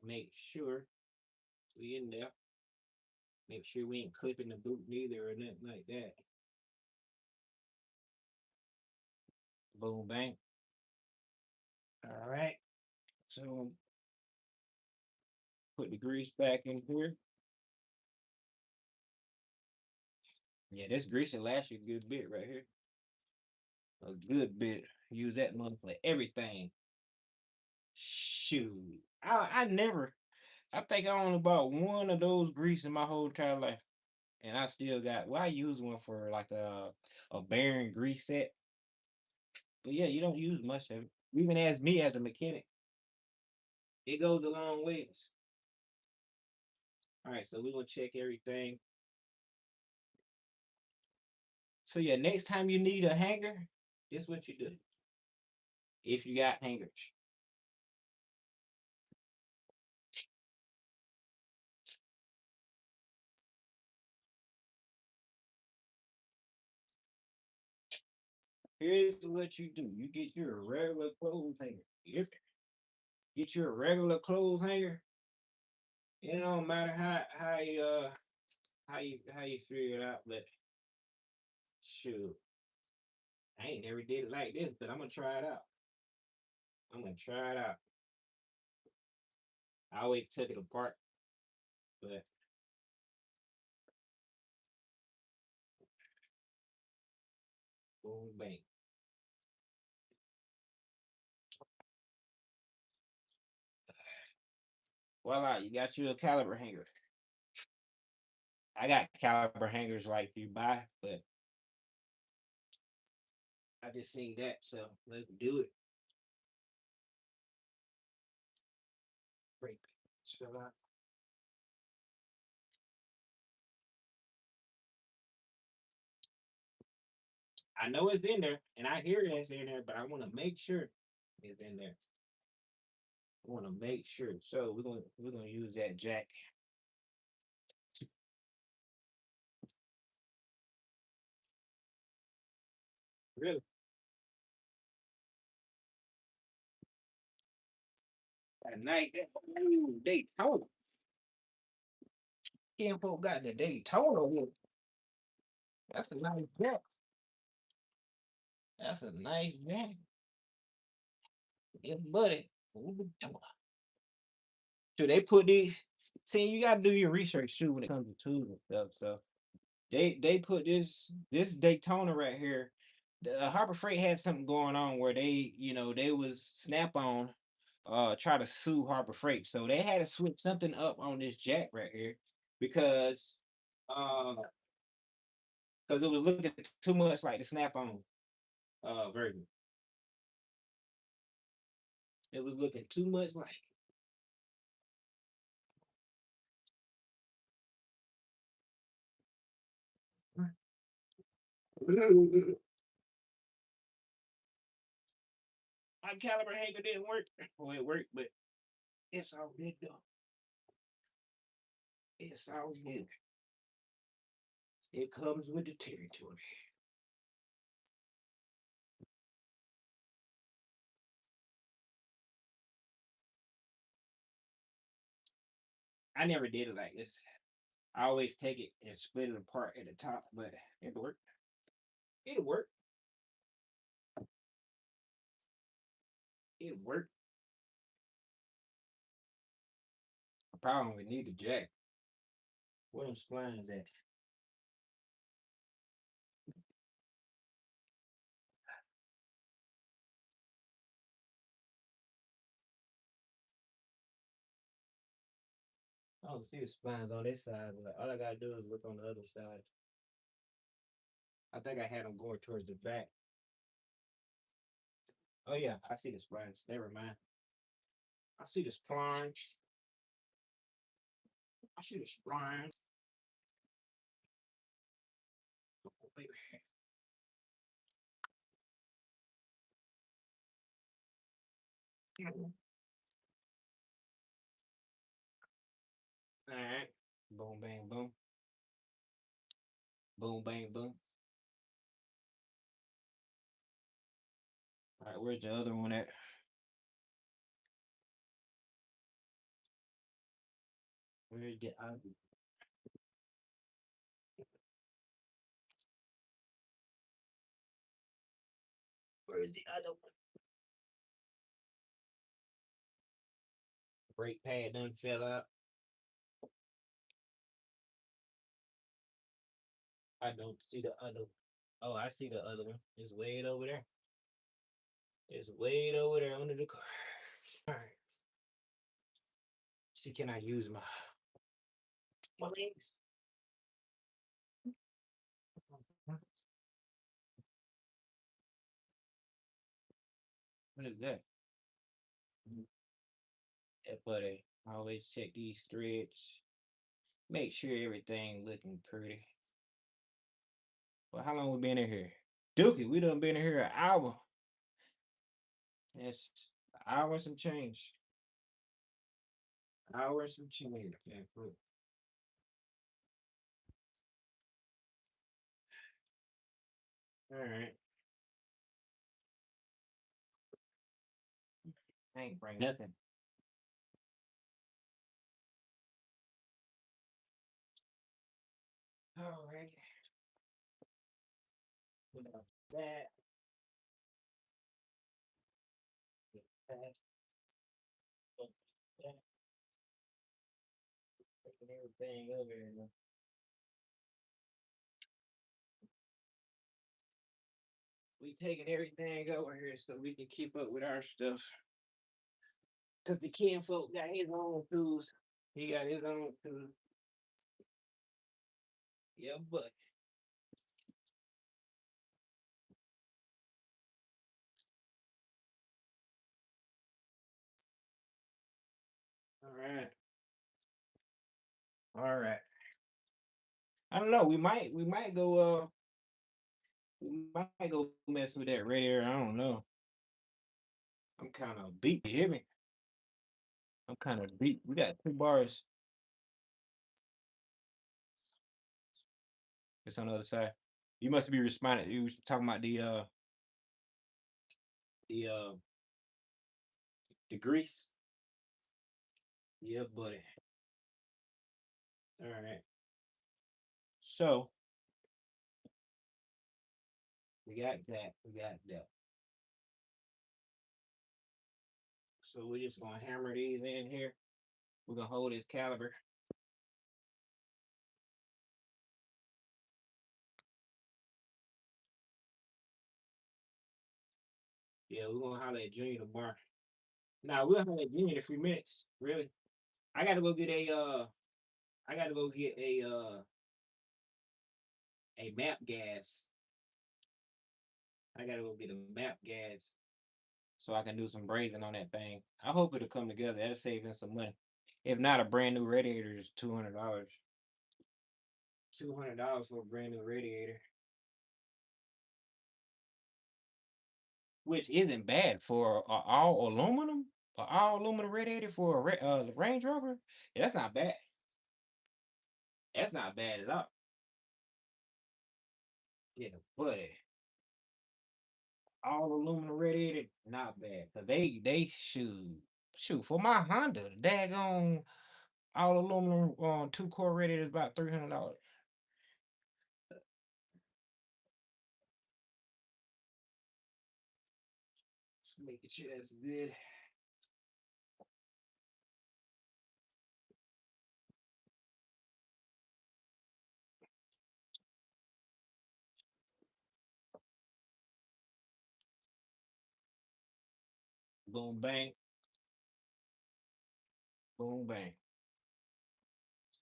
and make sure we in there. Make sure we ain't clipping the boot neither or nothing like that. Boom bang. All right. So put the grease back in here. Yeah, this grease will last you a good bit right here. A good bit. Use that money for everything. Shoot. I never I think I only bought one of those grease in my whole entire life. And I still got I use one for like a bearing grease set. But yeah, you don't use much of it. Even as me as a mechanic, it goes a long ways. All right, so we're gonna check everything. So yeah, next time you need a hanger, this is what you do. If you got hangers. Here's what you do. You get your regular clothes hanger. Get your regular clothes hanger. It don't matter how you figure it out, but shoot. I ain't never did it like this, but I'm gonna try it out. I'm gonna try it out. I always took it apart, but boom bang. Voila, you got you a caliber hanger. I got caliber hangers like you buy, but I just seen that, so let's do it. Break. Fill out. I know it's in there, and I hear it's in there, but I want to make sure it's in there. I want to make sure. So we're gonna use that jack. Really, that night, ooh, Daytona. Ken folk got the Daytona with. That's a nice jack. That's a nice jack. Yeah, buddy. So they put these. See, you gotta do your research too when it comes to tools and stuff. So they put this Daytona right here. The Harbor Freight had something going on where they was Snap on try to sue Harbor Freight. So they had to switch something up on this jack right here because uh because it was looking too much like the Snap on version. It was looking too much like my caliber hanger didn't work. Well, it worked, but it's all good though. It's all good. It comes with the territory. I never did it like this. I always take it and split it apart at the top, but it'll work. It'll work. It'll work. The problem with need the jack. Where them splines at? I don't see the splines on this side, but all I gotta do is look on the other side. I think I had them going towards the back. Oh yeah, I see the splines. Never mind. I see the splines. I see the splines. Oh, baby. All right. Boom, bang, boom. Boom, bang, boom. All right, where's the other one at? Where's the other? Where's the other one? Brake pad done fell out. I don't see the other one. Oh, I see the other one. It's way over there. It's way over there under the car. All right. See, can I use my legs? What is that? Yeah, buddy. I always check these threads. Make sure everything looking pretty. Well, how long we been in here? Dookie, we done been in here an hour. Yes, an hour and some change. An hour and some change. Yeah, cool. All right. I ain't bring nothing. All right. Without that, that, that, taking everything over here. We taking everything over here so we can keep up with our stuff. Cause the kid folk got his own tools. He got his own tools. Yeah, but all right, all right. I don't know. We might go. We might go mess with that radiator. I don't know. I'm kind of beat. You hear me? I'm kind of beat. We got 2 bars. It's on the other side. You must be responding. You was talking about the uh the grease. Yeah, buddy. All right. So we got that. We got that. So we're just gonna hammer these in here. We're gonna hold this caliber. Yeah, we're gonna holler at Junior tomorrow. Nah, we'll holler at Junior in a few minutes. Really. I gotta go get a map gas. I gotta go get a map gas so I can do some brazing on that thing. I hope it'll come together. That'll save us some money. If not, a brand new radiator is $200. $200 for a brand new radiator, which isn't bad for all aluminum. All aluminum radiator for a Range Rover. Yeah, that's not bad. That's not bad at all. Yeah, buddy. All aluminum radiator, not bad. Cause they shoot for my Honda. Daggone all aluminum 2 core radiator is about $300. Let's make sure that's good. Boom bang, boom bang.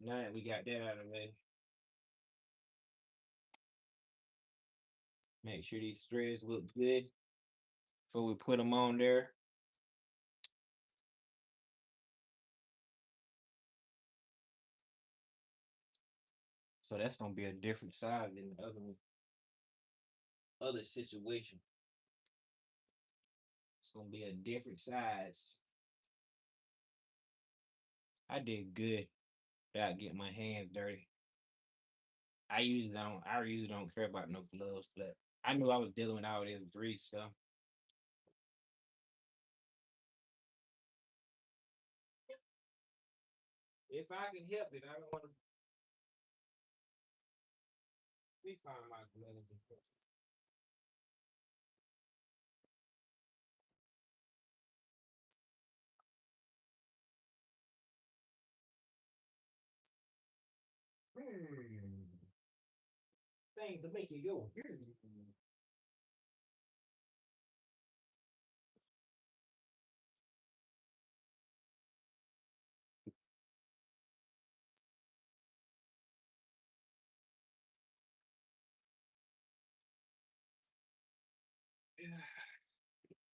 Now that we got that out of the way, make sure these threads look good before we put them on there. So that's gonna be a different size than the other situation. It's gonna be a different size. I did good without getting my hands dirty. I usually don't care about no gloves, but I knew I was dealing with all this grease stuff. If I can help it, I don't want to be find my gloves. Hmm. Things to make you go. Hmm.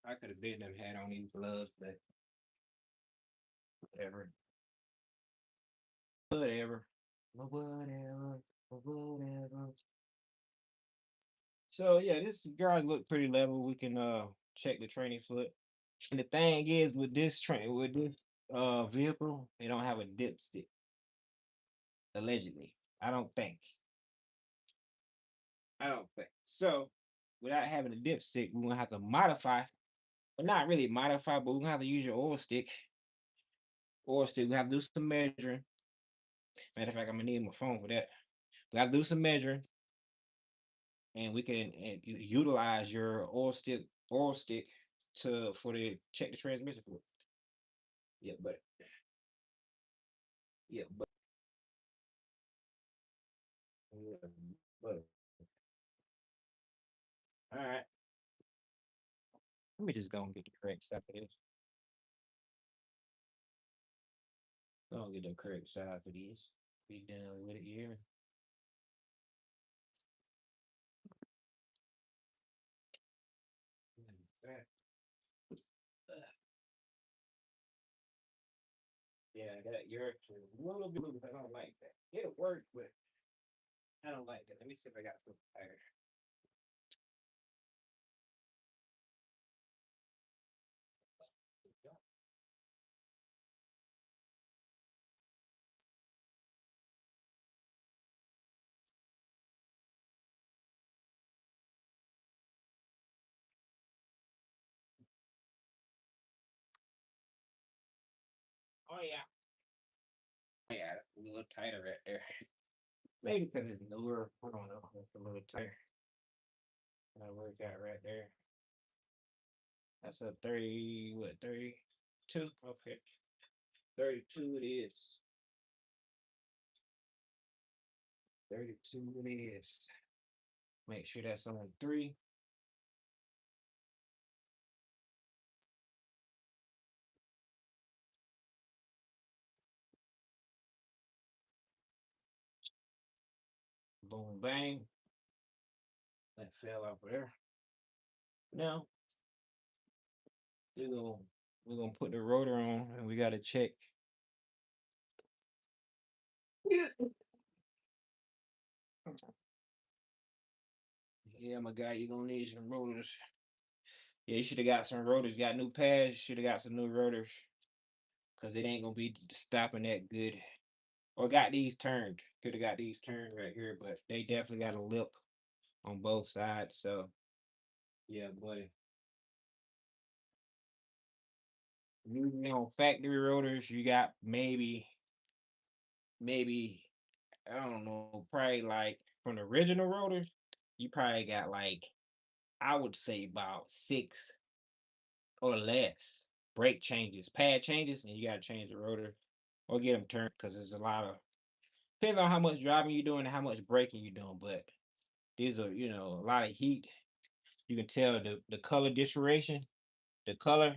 I could have been them had on these gloves, but whatever. Whatever. Whatever. Whatever. So yeah, this guys look pretty level. We can check the training foot. And the thing is with this vehicle, they don't have a dipstick, allegedly. I don't think. I don't think. So without having a dipstick, we're gonna have to modify, but not really modify, but we're gonna have to use your oil stick. Oil stick, we have to do some measuring. Matter of fact, I'm gonna need my phone for that. We have to do some measuring, and we can utilize your oil stick to for the check the transmission fluid. Yeah, but yeah, but all right. Let me just go and get the correct side for this. Go and get the correct side for these. Be done with it here. Yeah, that you're a little bit. I don't like that. It'll work, but I don't like that. Let me see if I got some fire. Oh yeah. Yeah, a little tighter right there. Maybe because it's newer. I don't know. It's a little tighter. That work out right there. That's a 30, what, 32? Okay. 32 it is. 32 it is. Make sure that's on 3. Boom, bang. That fell out there. Now we're gonna we're gonna put the rotor on and we gotta check. Yeah, my guy, you're gonna need some rotors. Yeah, you should have got some rotors. Got new pads. Should have got some new rotors because it ain't gonna be stopping that good. Or got these turned. Could have got these turned right here, but they definitely got a lip on both sides. So yeah, buddy. You know, factory rotors, you got maybe I don't know, probably like from the original rotors, you probably got like I would say about 6 or less brake changes, pad changes, and you got to change the rotor or get them turned because there's a lot of depends on how much driving you're doing and how much braking you're doing. But these are a lot of heat. You can tell the color distortion, the color,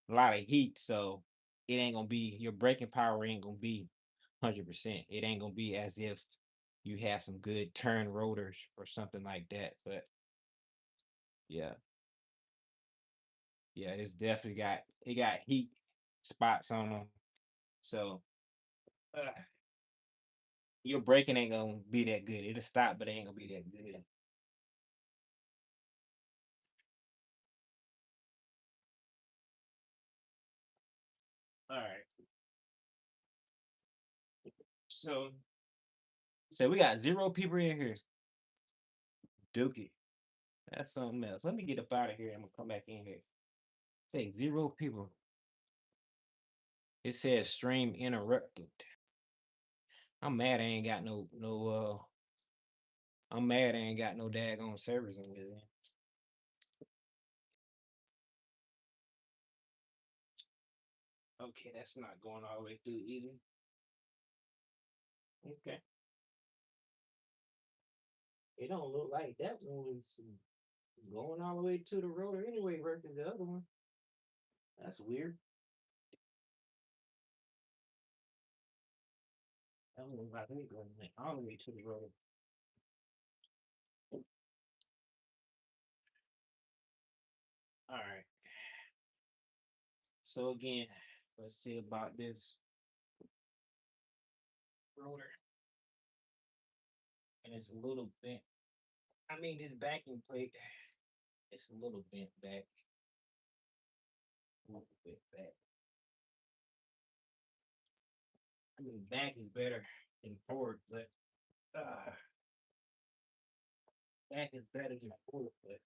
a lot of heat. So it ain't gonna be your braking power ain't gonna be 100%. It ain't gonna be as if you had some good turn rotors or something like that. But yeah, yeah, it's definitely got heat spots on them. So uh, your braking ain't gonna be that good. It'll stop, but it ain't gonna be that good. All right. So we got 0 people in here. Dookie. That's something else. Let me get up out of here. I'm gonna come back in here. Say 0 people. It says stream interrupted. I'm mad I ain't got I'm mad I ain't got no daggone servers in this. Okay, that's not going all the way through easy. Okay. It don't look like that one was going all the way to the rotor anyway versus the other one. That's weird. That one look like it going all the way to the rotor. All right. So again, let's see about this rotor. And it's a little bent. I mean, this backing plate, it's a little bent back. A little bit back. I mean, back is better than forward, but uh, back is better than forward, but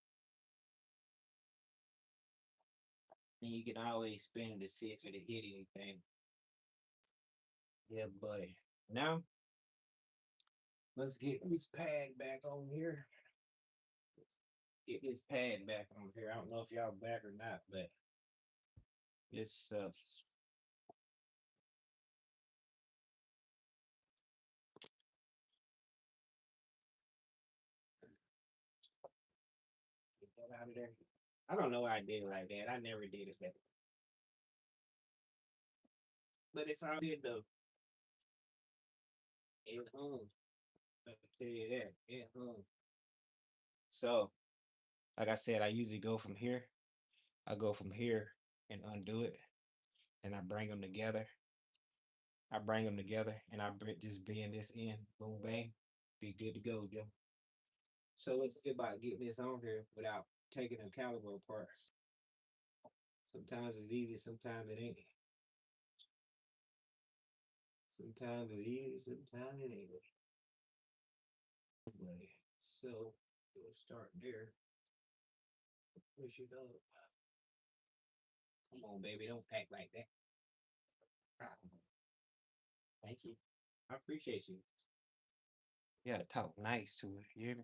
then you can always spin it to see if it hit anything. Yeah, buddy. Now, let's get this pad back on here. Get this pad back on here. I don't know if y'all back or not, but it's get that out of there. I don't know why I did it like that. I never did it that. But it's all good though. It hung. I can tell you that. It hung. So, like I said, I usually go from here. I go from here and undo it, and I bring them together. I bring them together, and just bend this in. Boom, bang. Be good to go, Joe. So let's see about getting this on here without taking the caliber apart. Sometimes it's easy, sometimes it ain't. Sometimes it's easy, sometimes it ain't. Anyway, so we'll start there. Push it up. Come on, baby, don't act like that. Ah, thank you. I appreciate you. You gotta talk nice to it. You hear me?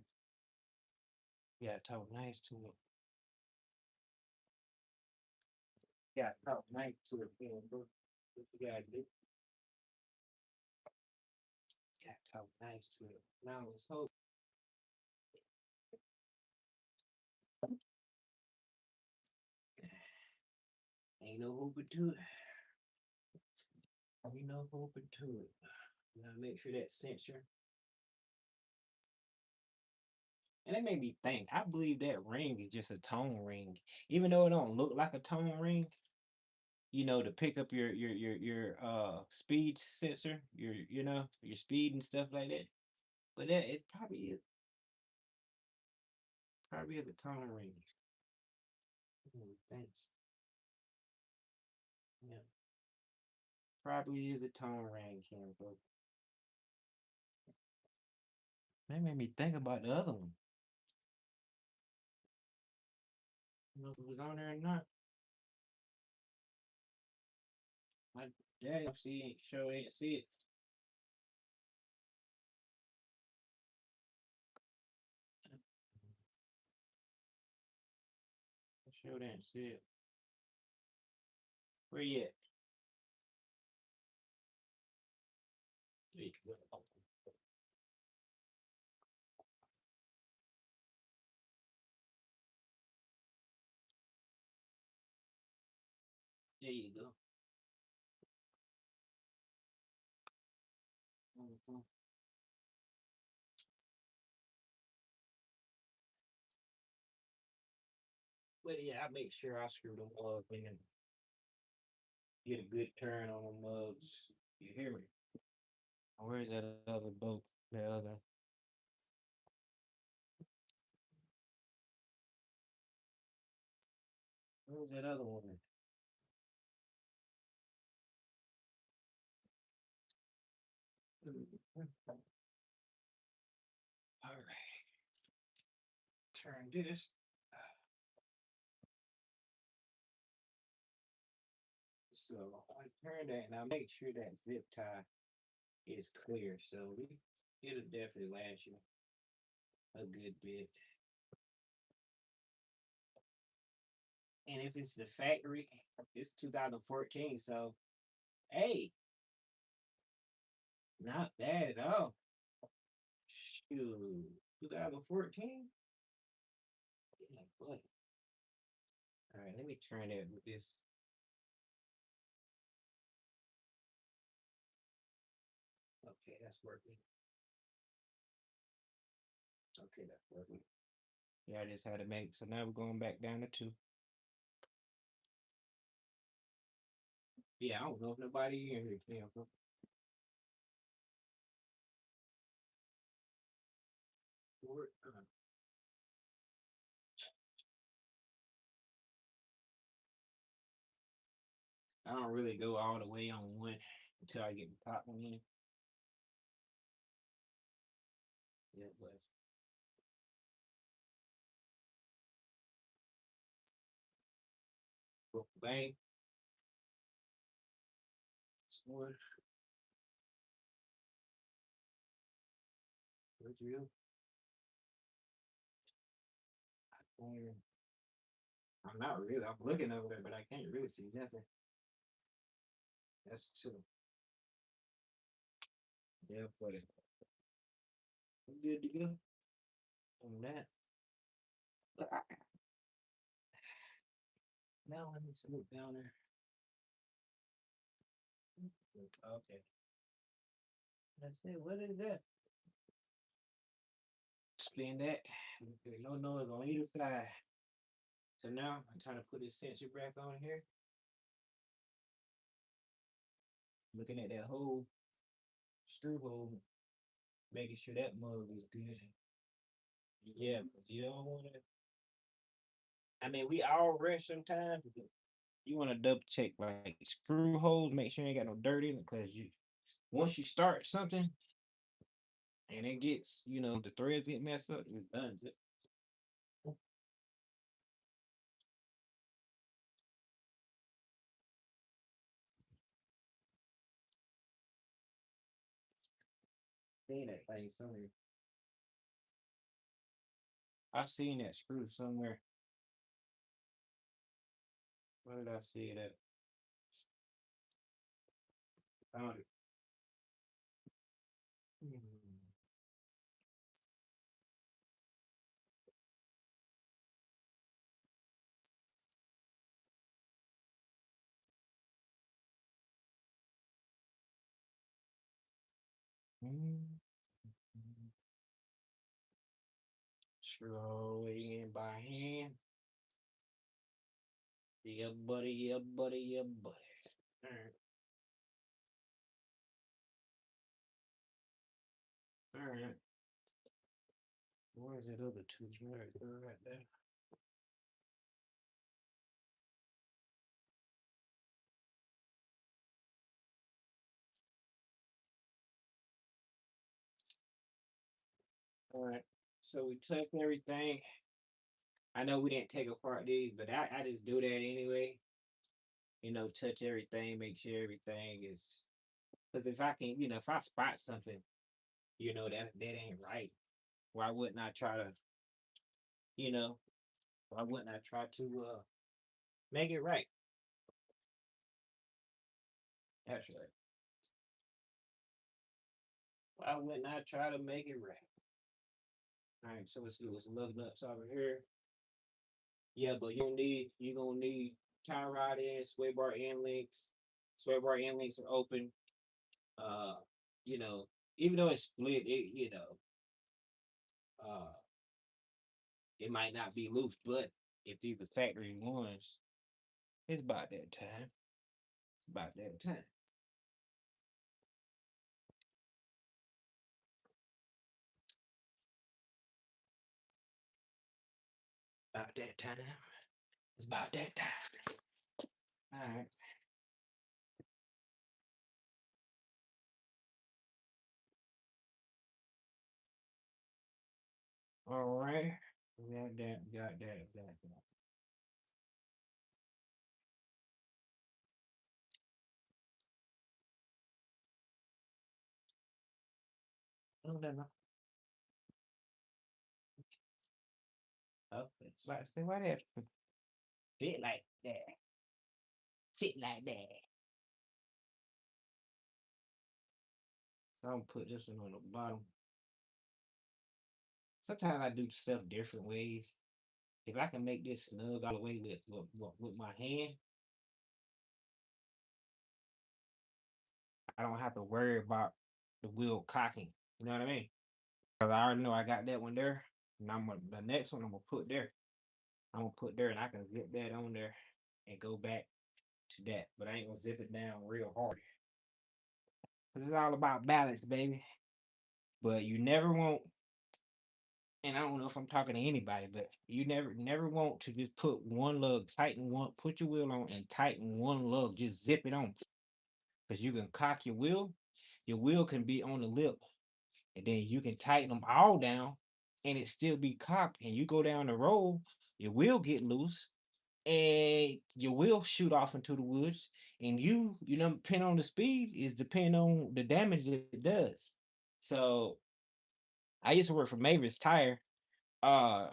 You gotta talk nice to it. You gotta talk nice to it, man, bro. What you gotta do? You gotta talk nice to it. Now let's hope. Ain't no hoping to it. Ain't no hoping to it. You gotta make sure that censor. And it made me think. I believe that ring is just a tone ring, even though it don't look like a tone ring. To pick up your speed sensor, your speed and stuff like that. But that it probably is a tone ring. Thanks. Yeah, probably is a tone ring, Kim. That made me think about the other one. You know if it was on there or not. My dad see sure ain't see it. Sure didn't see it. Where you at? There you go. There you go. Mhm. But yeah, I make sure I screw them up and get a good turn on the mugs. You hear me? Where's that other boat? That other. Where's that other one? All right. Turn this. So I turn that and I make sure that zip tie is clear. So it'll definitely last you a good bit. And if it's the factory, it's 2014. So hey, not bad at all. Shoot, 2014. Yeah, boy. All right, let me turn that with this. Okay, that's working. Okay, that's working. Yeah, I just had to make. So now we're going back down to two. Yeah, I don't know if nobody in here. Damn, bro. I don't really go all the way on one until I get the top one in. Yeah, but bang. What? What you? Um, I'm not really. I'm looking over there, but I can't really see nothing. That's true. Yeah, but I'm good to go on that. Now let me slow down there. Okay. That's it. What is that? Spin that. No noise on either side. So now I'm trying to put this sensor back on here. Looking at that whole screw hole, making sure that mug is good. Yeah, but you don't want to. I mean, we all rush sometimes. But you want to double check like screw holes, make sure you ain't got no dirt in it, because once you start something and it gets, the threads get messed up, it's done. seen that thing somewhere. I seen that screw somewhere. Where did I see it at? Found it. Hmm. Hmm. Screw it in by hand. Yeah, buddy. Yeah, buddy. Yeah, buddy. All right. All right. Where's that other two? Right there, right there. All right. So we took everything. I know we didn't take apart these, but I just do that anyway. Touch everything, make sure everything is. Because if I can, if I spot something, that ain't right. Why wouldn't I try to, you know, why wouldn't I try to make it right? That's right. Why wouldn't I try to make it right? All right, so let's do this lug nuts over here. Yeah, but you gonna need tie rod in, sway bar end links. Sway bar end links are open. Uh, you know, even though it's split, uh, it might not be loose, but if these are factory ones, it's about that time. About that time. About that time. It's about that time. All right. All right. Got that. No, no, no. Oh, it's like, say, why that fit like that? Fit like that. So I'm gonna put this one on the bottom. Sometimes I do stuff different ways. If I can make this snug all the way with my hand, I don't have to worry about the wheel cocking. You know what I mean? Because I already know I got that one there. And the next one I'm gonna put there. I'm gonna put there and I can zip that on there and go back to that. But I ain't gonna zip it down real hard. This is all about balance, baby. But you never want, and I don't know if I'm talking to anybody, but you never want to just put one lug, tighten one, put your wheel on and tighten one lug, just zip it on. Because you can cock your wheel can be on the lip, and then you can tighten them all down and it still be cocked. And you go down the road, your wheel get loose and your wheel shoot off into the woods. And depending on the speed, is depending on the damage that it does. So I used to work for Mavis Tire. Uh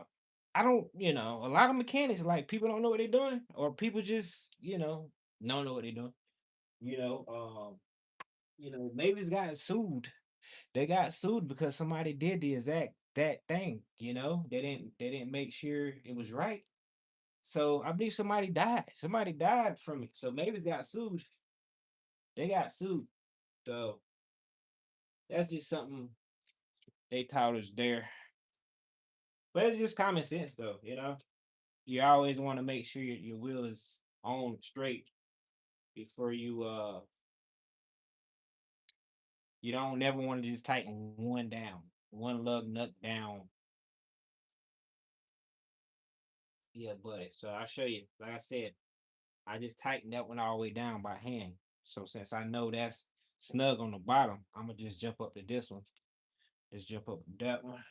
I a lot of mechanics like people don't know what they're doing, or people just, don't know what they're doing. You know, Mavis got sued. They got sued because somebody did the exact that thing. They didn't make sure it was right. So I believe somebody died. Somebody died from it. So Mavis got sued. They got sued. So that's just something they taught us there. But it's just common sense though. You always want to make sure your wheel is on straight before you don't never want to just tighten one down, one lug nut down. Yeah, buddy. So I'll show you. Like I said, I just tightened that one all the way down by hand. So since I know that's snug on the bottom, I'm gonna just jump up to this one. Just jump up to that one.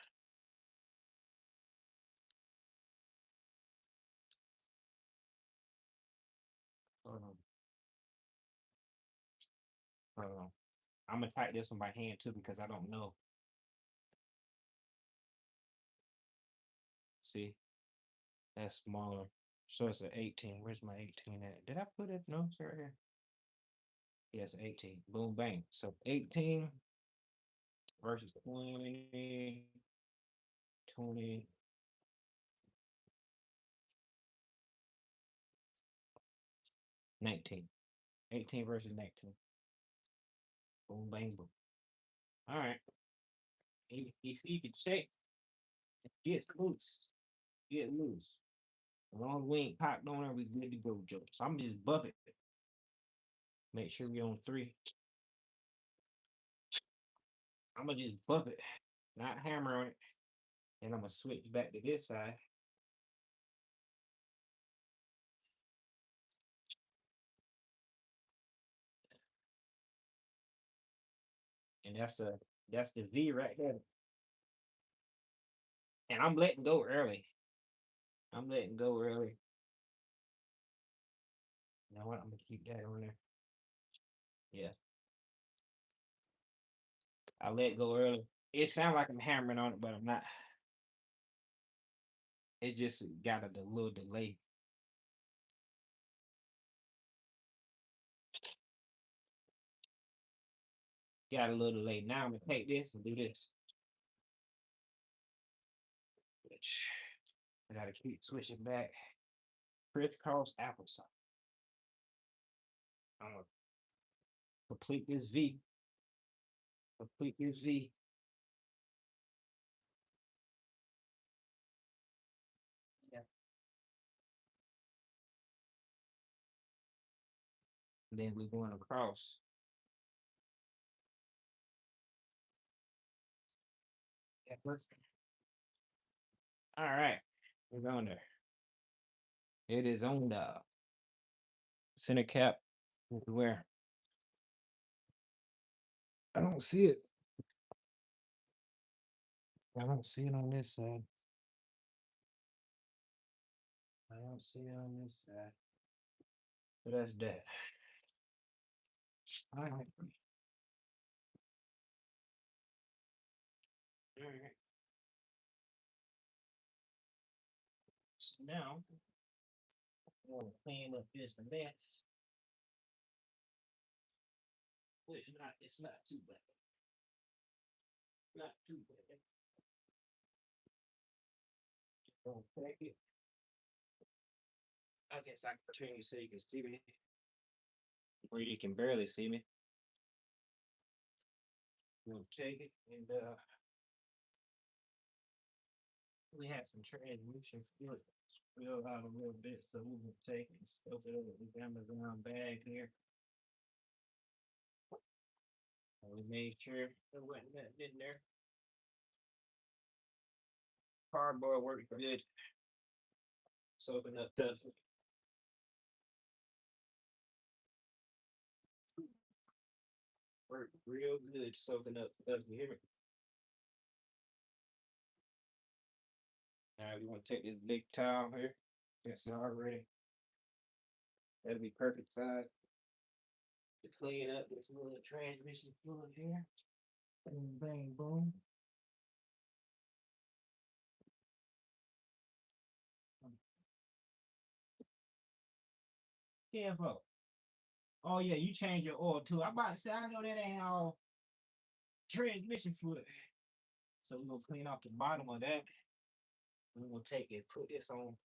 Hold on. Hold on. I'm gonna tighten this one by hand too because I don't know. See, that's smaller. So it's an 18. Where's my 18 at? Did I put it? No, it's right here. Yes, 18. Boom, bang. So 18 versus 20, 20, 19. 18 versus 19. Boom, bang, boom. All right. You see, you can check. Get loose. Get loose. As long as we ain't cocked on her, we good to go, Joe. So I'm just buff it. Make sure we on 3. I'm gonna just buff it, not hammer on it. And I'm gonna switch back to this side. And that's the V right there. And I'm letting go early. I'm letting go early. You know what? I'm gonna keep that on there. Yeah. I let go early. It sounds like I'm hammering on it, but I'm not. It just got a little delay. Got a little delay. Now I'm gonna take this and do this. Which I gotta keep switching back. Crisscross applesauce. I'm gonna complete this V. Complete this V. Yeah. And then we're going across. Yeah, perfect. All right. We're going there. It is on the center cap. Where? I don't see it. I don't see it on this side. I don't see it on this side. So that's that. All right. All right. So now I want to clean up this mess. Which not it's not too bad. Not too bad. Don't take it. I guess I can turn you so you can see me. Or you can barely see me. We'll take it and we had some transmission fluid spilled out a little bit, so we will take it and stuff it over this Amazon bag here. And we made sure there wasn't nothing in there. Cardboard worked good. Soaking up stuff. Worked real good soaking up stuff. You hear me? All right, we want to take this big towel here. It's already. That'll be perfect size to clean up this little transmission fluid here. Boom, bang, boom. Careful. Oh yeah, you change your oil too. I'm about to say I know that ain't all transmission fluid. So we're gonna clean off the bottom of that. We're gonna take it, put this on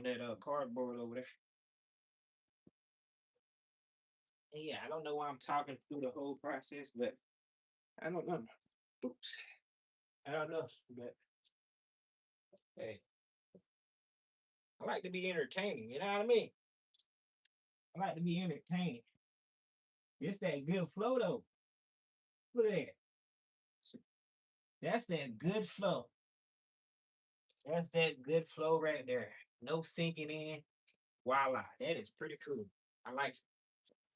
that cardboard over there. And yeah, I don't know why I'm talking through the whole process, but I don't know. Oops. I don't know, but hey, I like to be entertaining, you know what I mean? I like to be entertaining. It's that good flow though. Look at that. That's that good flow. That's that good flow right there. No sinking in. Voila. That is pretty cool. I like it.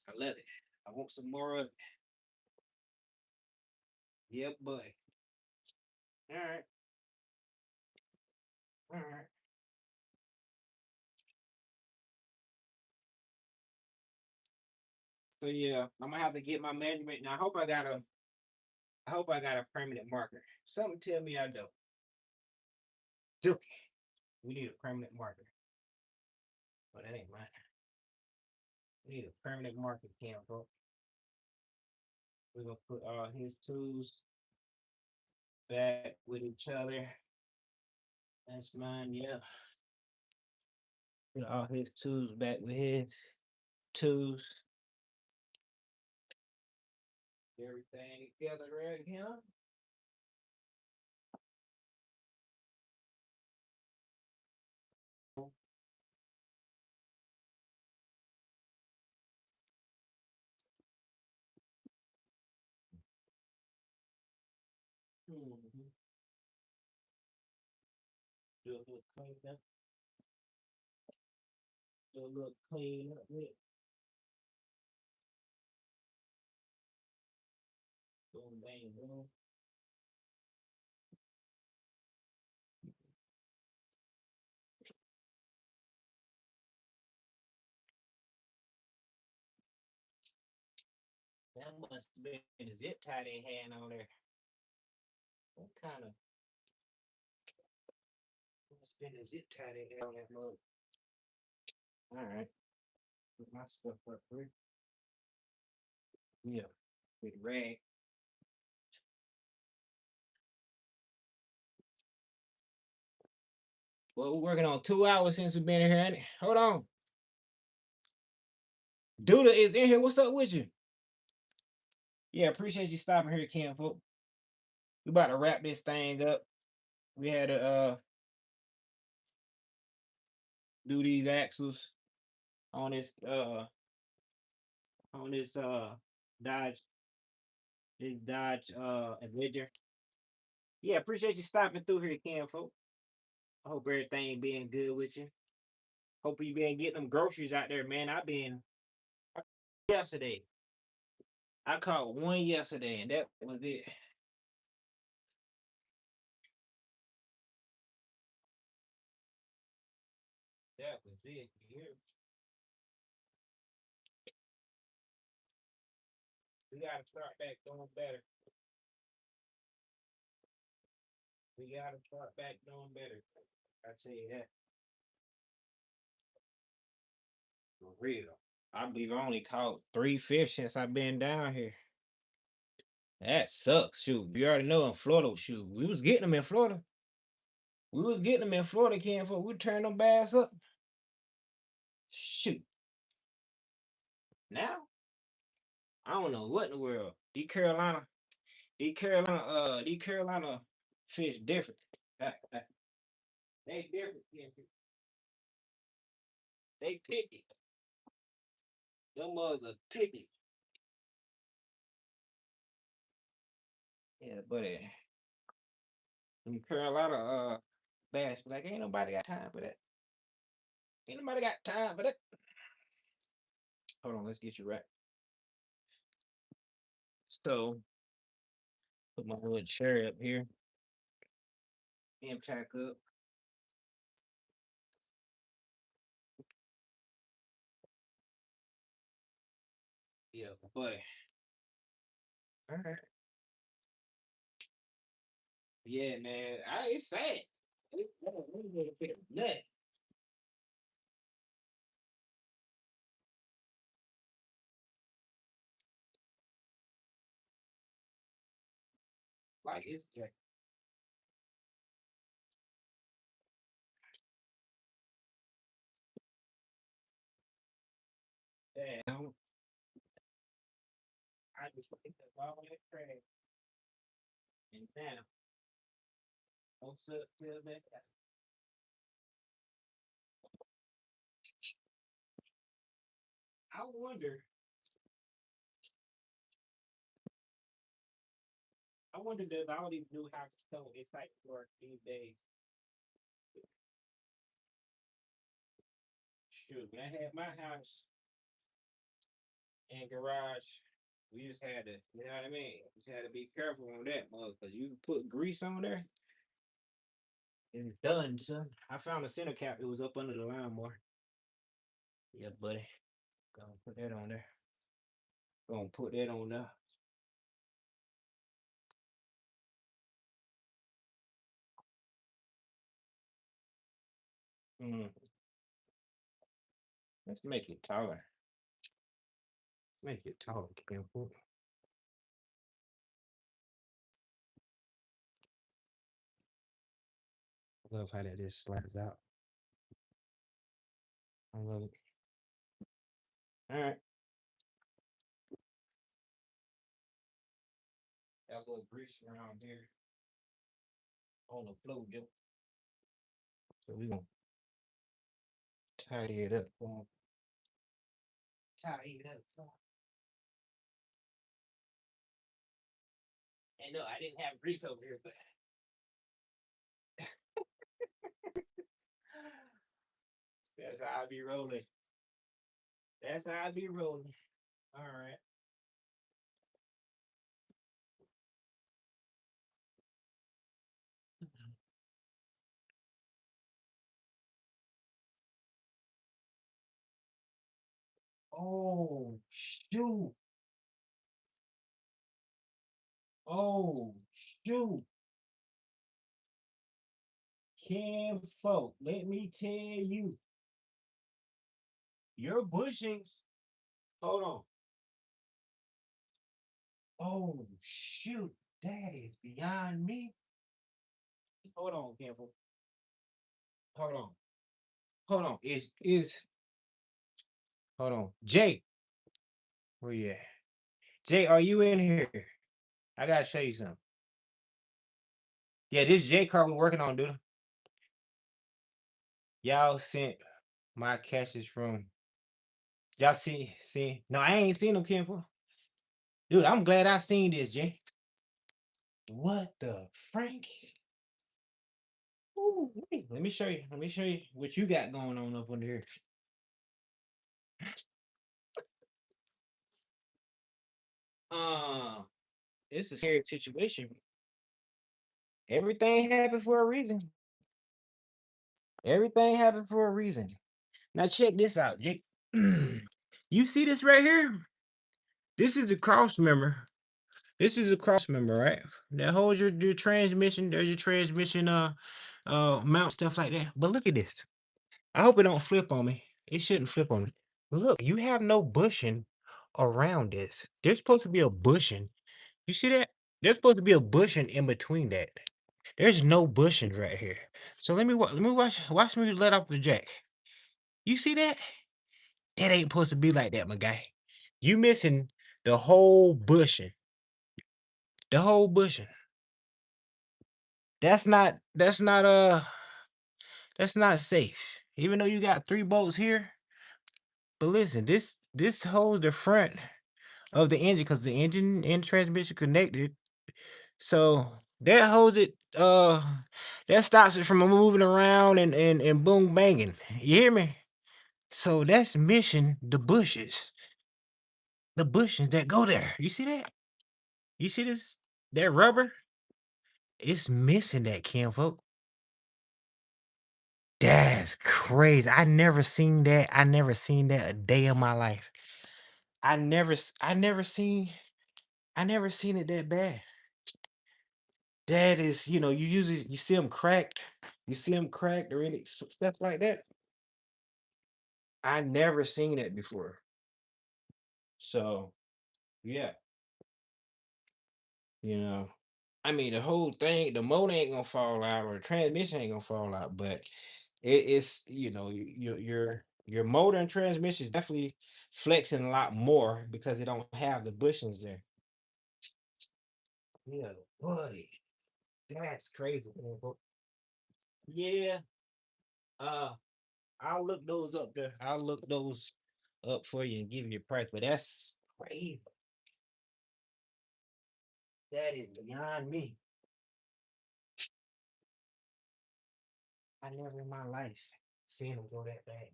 I love it. I want some more of it. Yep, buddy. All right. All right. So yeah, I'm gonna have to get my measurement. Now I hope I got a permanent marker. Something tell me I don't. Dookie. We need a permanent marker. But that ain't mine. We need a permanent marker, Cam, bro. We're gonna put all his tools back with each other. That's mine, yeah. Put all his tools back with his tools. Everything together right here. Mhm. Do a little clean up. Do a little clean up with. Boom, bang, boom. That must have been a zip tie they had on there. What kind of must have been a zip tie they had on that mug? All right. Put my stuff up here. Yeah. With rag. Well, we're working on 2 hours since we've been here. Ain't it? Hold on. Duda is in here. What's up with you? Yeah, appreciate you stopping here, Kim, folk. We about to wrap this thing up. We had to do these axles on this Dodge Avenger. Yeah, appreciate you stopping through here, Kim, folk. I hope everything being good with you. Hope you been getting them groceries out there, man. Yesterday. I caught one yesterday, and that was it. That was it. You hear me? We gotta start back doing better. We gotta start back doing better. I tell you that for real. I believe I only caught 3 fish since I've been down here. That sucks. Shoot, you already know in Florida. Shoot, we was getting them in Florida. We was getting them in Florida, Ken. For we turn them bass up. Shoot. Now I don't know what in the world. These Carolina fish different. They different. They picky. Them mugs are picky. Yeah, buddy. Them Carolina bass, like ain't nobody got time for that. Ain't nobody got time for that. Hold on, let's get you right. So put my little chair up here and pack up. Yeah, buddy. All right. Yeah, man. It's sad. It's sad. We need to pick a nut. Like it's just damn. I just picked up all that trash and now what's up till that I wonder does all these new houses come with this type of work these days. Shoot, when I had my house and garage, we just had to, you know what I mean? Just had to be careful on that mug because you put grease on there, it's done, son. I found a center cap. It was up under the lawnmower. Yeah, buddy. Gonna put that on there. Gonna put that on there. Mm. Let's make it taller. Make it taller, Campbell. I love how that just slides out. I love it. All right. Got a little grease around here on the floor, Joe. So we're gonna tidy it up. Tidy it up. And no, I didn't have grease over here, but that's how I be rolling. That's how I be rolling. All right. Oh shoot. Oh shoot. Kim folk, let me tell you, your bushings. Hold on. Oh shoot. That is beyond me. Hold on, Campbell. Hold on. Hold on. Is hold on. Jake. Where you at? Jay, are you in here? I gotta show you something. Yeah, this J car we're working on, dude. Y'all sent my catches from. Y'all see? No, I ain't seen them, Kimful. Dude, I'm glad I seen this, Jay. What the Frank? Ooh, wait, let me show you. Let me show you what you got going on up under here. Uh, it's a scary situation. Everything happened for a reason. Everything happened for a reason. Now check this out, Jake. You see this right here? This is a cross member. This is a cross member, right? That holds your transmission. There's your transmission mount, stuff like that. But look at this. I hope it don't flip on me. It shouldn't flip on me. Look, you have no bushing around this. There's supposed to be a bushing. You see that? There's supposed to be a bushing in between that. There's no bushing right here. So let me watch me let off the jack. You see that? That ain't supposed to be like that, my guy. You missing the whole bushing. The whole bushing. That's not safe. Even though you got 3 bolts here. But listen, this holds the front of the engine because the engine and transmission connected. So that holds it that stops it from moving around and boom banging. You hear me? So that's missing the bushes. The bushes that go there. You see that? You see this? That rubber? It's missing that, kinfolk. That's crazy. I never seen that a day of my life. I never seen it that bad. That is, you usually you see them cracked. You see them cracked or any stuff like that. I never seen that before. So, yeah, you know. I mean, the whole thing, the motor ain't gonna fall out or the transmission ain't gonna fall out, but it's your motor and transmission is definitely flexing a lot more because it don't have the bushings there. Yeah, buddy, that's crazy, man. Yeah, uh, I'll look those up there. I'll look those up for you and give you a price. But that's crazy. That is beyond me. I never in my life seen them go that bad.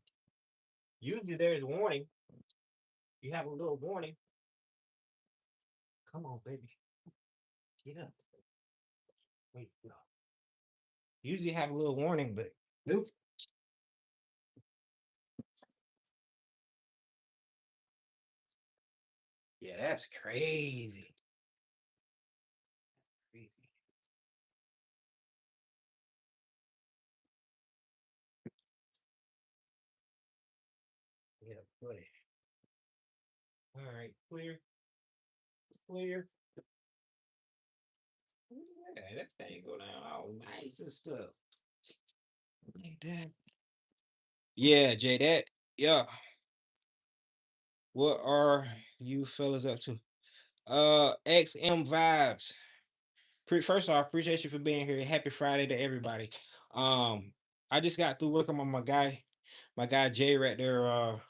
Usually there's warning. You have a little warning. Come on, baby. Get up. Wait, no. Usually have a little warning, but nope. Yeah, that's crazy. Crazy. Buddy. All right, clear, clear. Yeah, that thing go down all nice and stuff. Like that. Yeah, Jay, that. Yeah. What are you fellas up to? XM vibes. First off, appreciate you for being here. Happy Friday to everybody. Um, I just got through working on my guy Jay right there.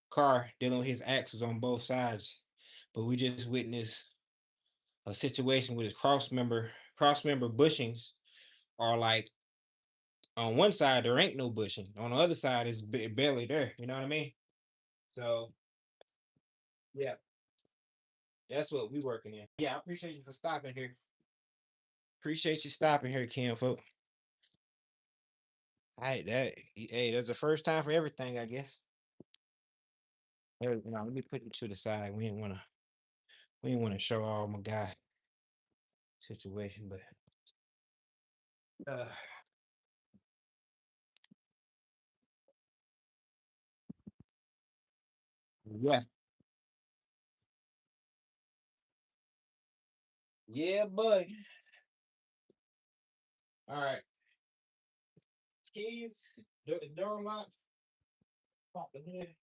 Car dealing with his axles on both sides, but we just witnessed a situation with his cross member bushings are like on one side there ain't no bushing, on the other side it's barely there. You know what I mean? So yeah, that's what we working in. Yeah, I appreciate you for stopping here. Appreciate you stopping here, Kim. Folk. Hey, that's the first time for everything, I guess. Let me put you to the side. We didn't wanna show all my guy situation, but uh, yeah, yeah, buddy. All right, keys, door lock, pop the hood.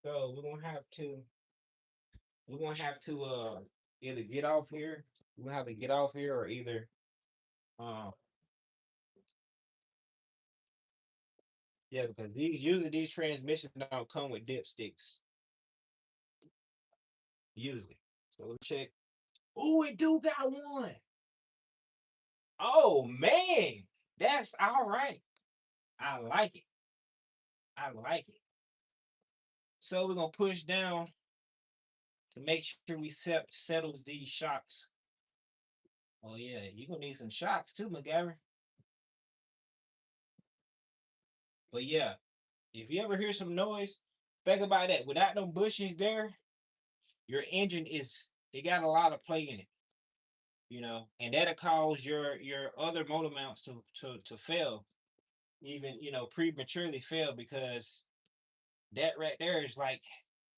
So we're gonna have to either get off here. We're gonna have to get off here or either um yeah, because these transmissions don't come with dipsticks. Usually. So we'll check. Oh, it do got one. Oh man. That's all right. I like it. I like it. So we're gonna push down to make sure we settles these shocks. Oh yeah, you're gonna need some shocks too, McGarry. But yeah, if you ever hear some noise, think about that. Without them bushes there, your engine is it got a lot of play in it, and that'll cause your other motor mounts to fail, even prematurely fail because that right there is like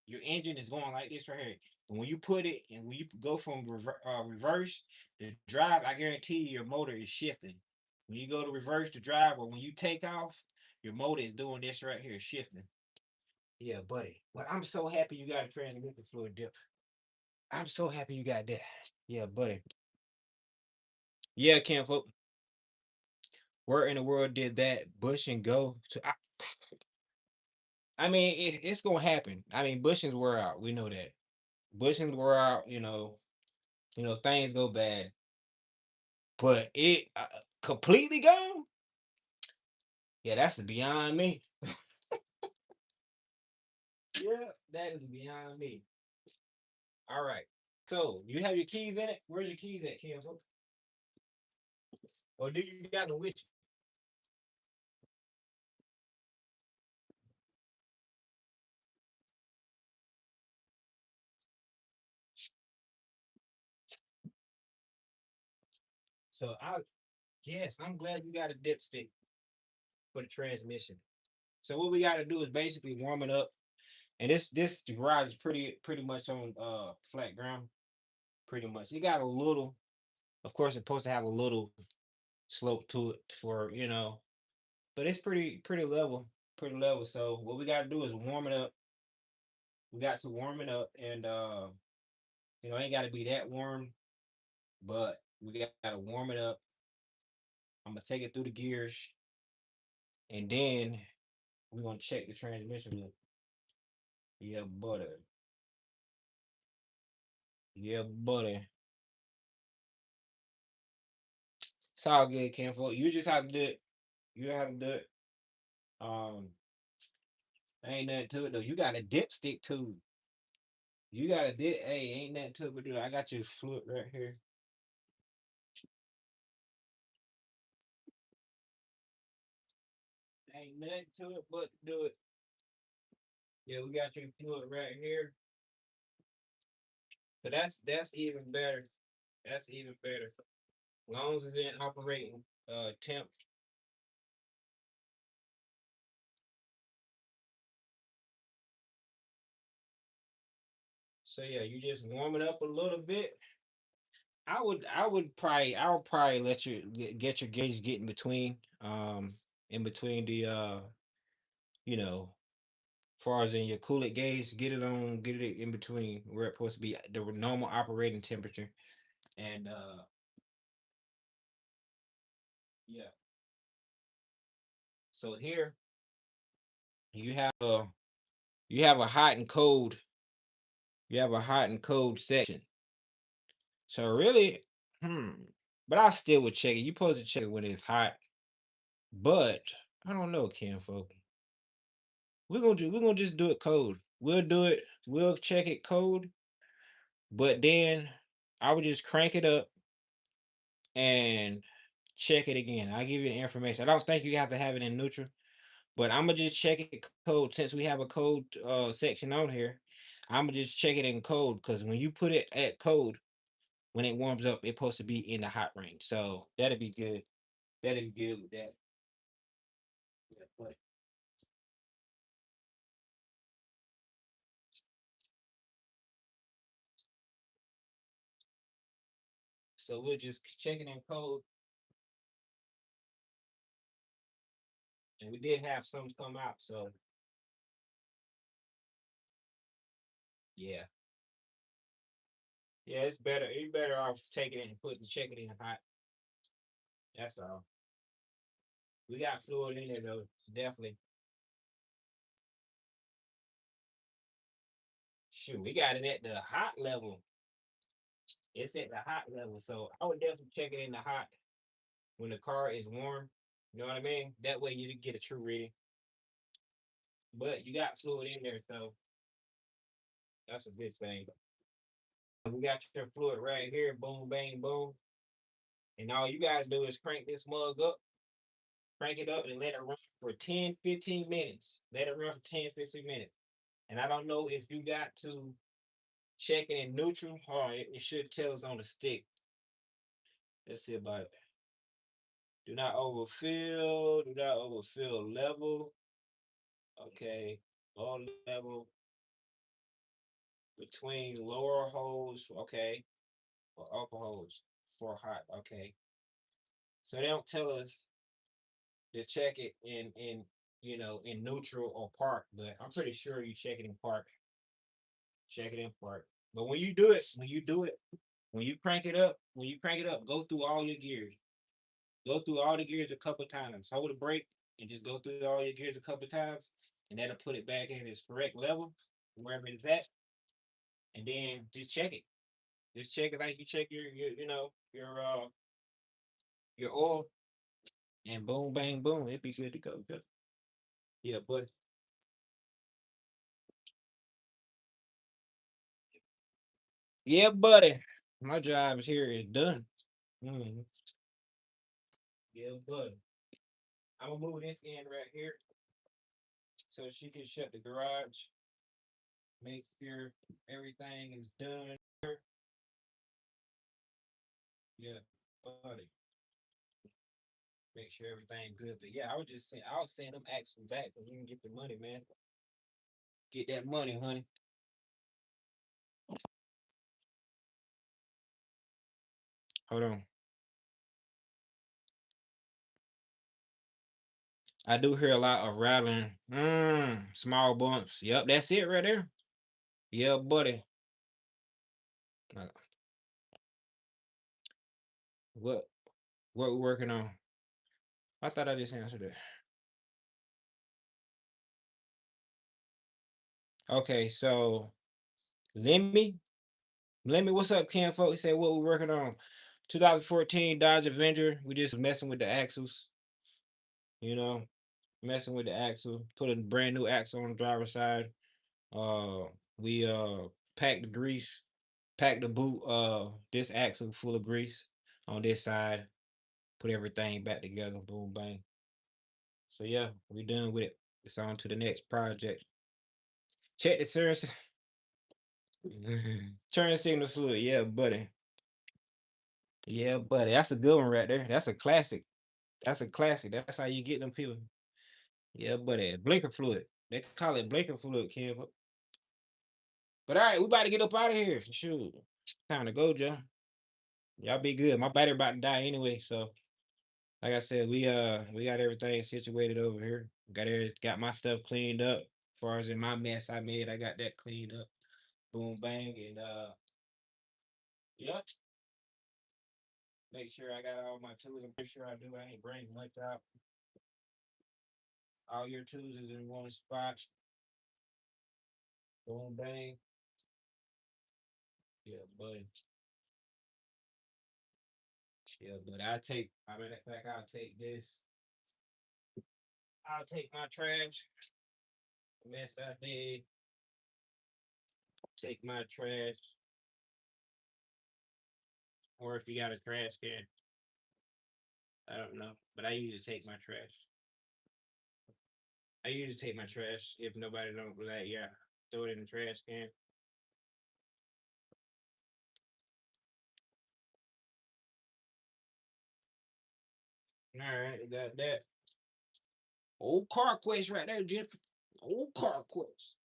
your engine is going like this right here. And when you put it and when you go from reverse to drive, I guarantee you your motor is shifting. When you go to reverse to drive or when you take off, your motor is doing this right here, shifting. Yeah, buddy. But I'm so happy you got a transmission fluid dip. I'm so happy you got that. Yeah, buddy. Yeah, Kim, where in the world did that bush and go to? I mean, it's gonna happen. I mean, bushings were out. We know that. Bushings were out. Things go bad, but it completely gone. Yeah, that's beyond me. Yeah, that is beyond me. All right. So you have your keys in it. Where's your keys at, Kim? Or do you got them with you? So yes, I'm glad you got a dipstick for the transmission. So what we got to do is basically warm it up. And this garage is pretty much on flat ground. Pretty much. It got a little, of course, it's supposed to have a little slope to it for but it's pretty level, pretty level. So what we got to do is warm it up. We got to warm it up, and it ain't got to be that warm, but we got to warm it up. I'm gonna take it through the gears, and then we're gonna check the transmission. Yeah, buddy. Yeah, buddy. It's all good, Ken. You just have to do it. You have to do it. Um, ain't nothing to it though. You got a dipstick too. You got a dip. Hey, ain't nothing to it, but dude, I got your fluid right here. Ain't nothing to it but to do it. Yeah, we got your fluid right here. But that's even better. That's even better. As long as it's in operating temp. So yeah, you just warm it up a little bit. I would probably let you get your gauge get in between the you know, far as in your coolant gauge, get it in between where it's supposed to be the normal operating temperature. And yeah, so here you have a you have a hot and cold you have a hot and cold section. So really, hmm. But I still would check it. You're supposed to check it when it's hot. But I don't know, Ken folk. We're gonna just do it cold. We'll do it, we'll check it cold, but then I would just crank it up and check it again. I'll give you the information. I don't think you have to have it in neutral, but I'm gonna just check it code since we have a code section on here. I'm gonna just check it in code because when you put it at code, when it warms up, it's supposed to be in the hot range. So that'll be good. That'll be good with that. Yeah, but so we'll just check it in code, and we did have some come out. So yeah, yeah, it's better. You're better off taking it and putting check it in hot. That's all. We got fluid in there though, definitely. Shoot, we got it at the hot level. It's at the hot level, so I would definitely check it in the hot when the car is warm. You know what I mean? That way you get a true reading. But you got fluid in there, so that's a good thing. We got your fluid right here, boom, bang, boom. And all you guys do is crank this mug up, crank it up, and let it run for 10, 15 minutes. Let it run for 10, 15 minutes. And I don't know if you got to check it in neutral, or it should tell us on the stick. Let's see about it. Do not overfill. Do not overfill level. Okay. Low level between lower holes. Okay. Or upper holes for hot. Okay. So they don't tell us to check it in in neutral or park, but I'm pretty sure you check it in park. Check it in park. But when you crank it up, go through all your gears. Go through all the gears a couple times. Hold the brake and just go through all your gears a couple times, and that'll put it back in its correct level, wherever it's at. And then just check it. Just check it like you check your oil, and boom, bang, boom, it'd be good to go. Good. Yeah, but yeah, buddy, my job here is done. Mhm. Yeah, buddy, I'm gonna move this in right here so she can shut the garage. Make sure everything is done. Yeah, buddy. Make sure everything good. But yeah, I was saying them axles back so you can get the money, man. Get that money, honey. Hold on. I do hear a lot of rattling. Small bumps. Yep, that's it right there. Yeah, buddy. Uh, what what we working on? I thought I just answered it. Okay, so Lemmy, Lemmy, what's up, Ken? Folks, he said what we working on. 2014 Dodge Avenger. We just messing with the axles. You know, messing with the axle. Put a brand new axle on the driver's side. Uh, we packed the grease, packed the boot. This axle full of grease on this side. Put everything back together. Boom, bang. So yeah, we done with it. It's on to the next project. Check the service. Turn signal fluid. Yeah, buddy. Yeah, buddy. That's a good one right there. That's a classic. That's a classic. That's how you get them people. Yeah, buddy. Blinker fluid. They call it blinker fluid, Kim. But all right, we about to get up out of here. Shoot. Time to go, Joe. Y'all be good. My battery about to die anyway. So like I said, we got everything situated over here. Got my stuff cleaned up. As far as in my mess I made, I got that cleaned up. Boom bang. And yep. Make sure I got all my tools. I'm pretty sure I do. I ain't bring much out. All your tools is in one spot. Boom bang. Yeah, buddy. Yeah, but I matter of fact, I'll take this. I'll take my trash. The mess I made. Take my trash. Or if you got a trash can. I don't know. But I usually take my trash. I usually take my trash if nobody don't like, yeah, throw it in the trash can. All right, we got that. Old car quest right there, Jeff. Old car quest.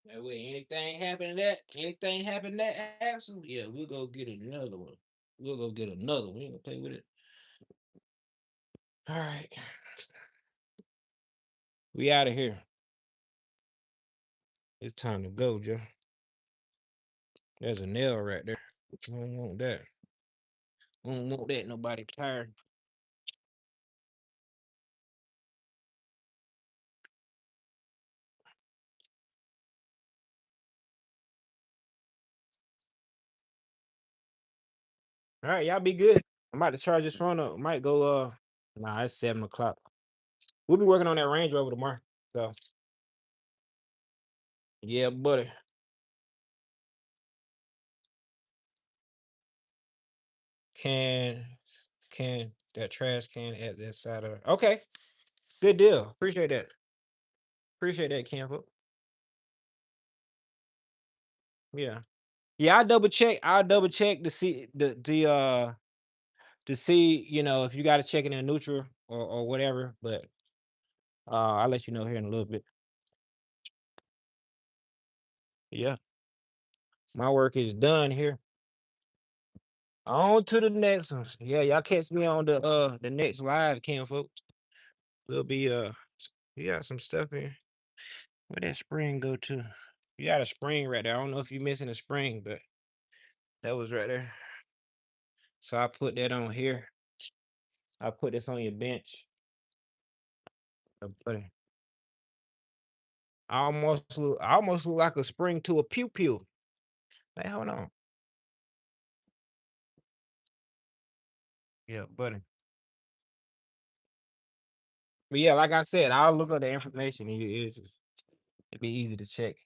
That way, anything happen to that axle, yeah, we'll go get another one. We'll go get another one. We ain't gonna play with it. All right. We out of here. It's time to go, Joe. There's a nail right there. I don't want that. I don't want that. Nobody tired. All right, y'all be good. I'm about to charge this phone up. Might go nah, it's 7 o'clock. We'll be working on that Range Rover tomorrow. So yeah, buddy. Can can that trash can at that side of okay. Good deal. Appreciate that. Appreciate that, Campo. Yeah. Yeah, I'll double check to see, if you gotta check it in neutral or whatever. But I'll let you know here in a little bit. Yeah. My work is done here. On to the next one. Yeah, y'all catch me on the next live, Cam folks. We'll be we got some stuff here. Where that spring go to? You got a spring right there. I don't know if you missing a spring, but that was right there. So I put that on here. I put this on your bench. I almost look like a spring to a pew pew. Hey, hold on. Yeah, buddy. But yeah, like I said, I'll look up the information. It'd be easy to check.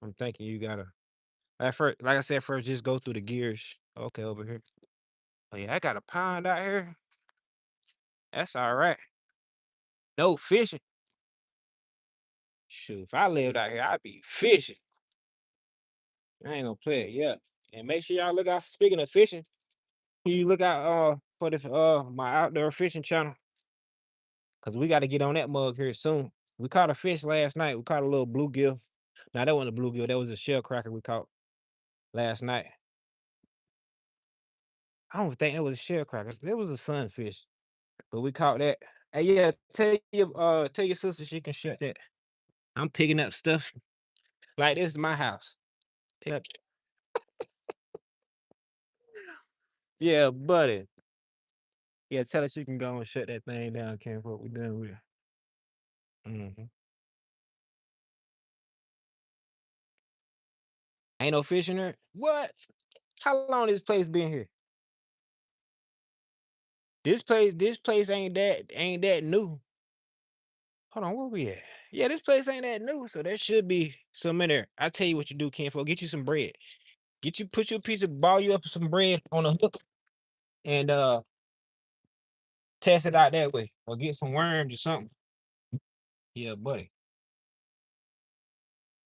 I'm thinking you gotta at first, like I said, first just go through the gears. Okay, over here. Oh yeah, I got a pond out here. That's all right. No fishing. Shoot, if I lived out here, I'd be fishing. I ain't gonna play it. Yeah. And make sure y'all look out. Speaking of fishing, you look out for this my outdoor fishing channel. Cause we gotta get on that mug here soon. We caught a fish last night. We caught a little bluegill. Now that wasn't a bluegill, that was a shell cracker we caught last night. I don't think it was a shell cracker. It was a sunfish. But we caught that. Hey yeah, tell your sister she can shut that. I'm picking up stuff. Like this is my house. Pick up. Yeah, buddy. Yeah, tell her she can go and shut that thing down, Camp. What we done with. Mhm. Ain't no fish in there? What? How long this place been here? This place ain't that new. Hold on, where we at? Yeah, this place ain't that new, so there should be some in there. I tell you what you do, Ken, for get you some bread. Put you a piece of ball you up some bread on a hook and test it out that way. Or get some worms or something. Yeah, buddy.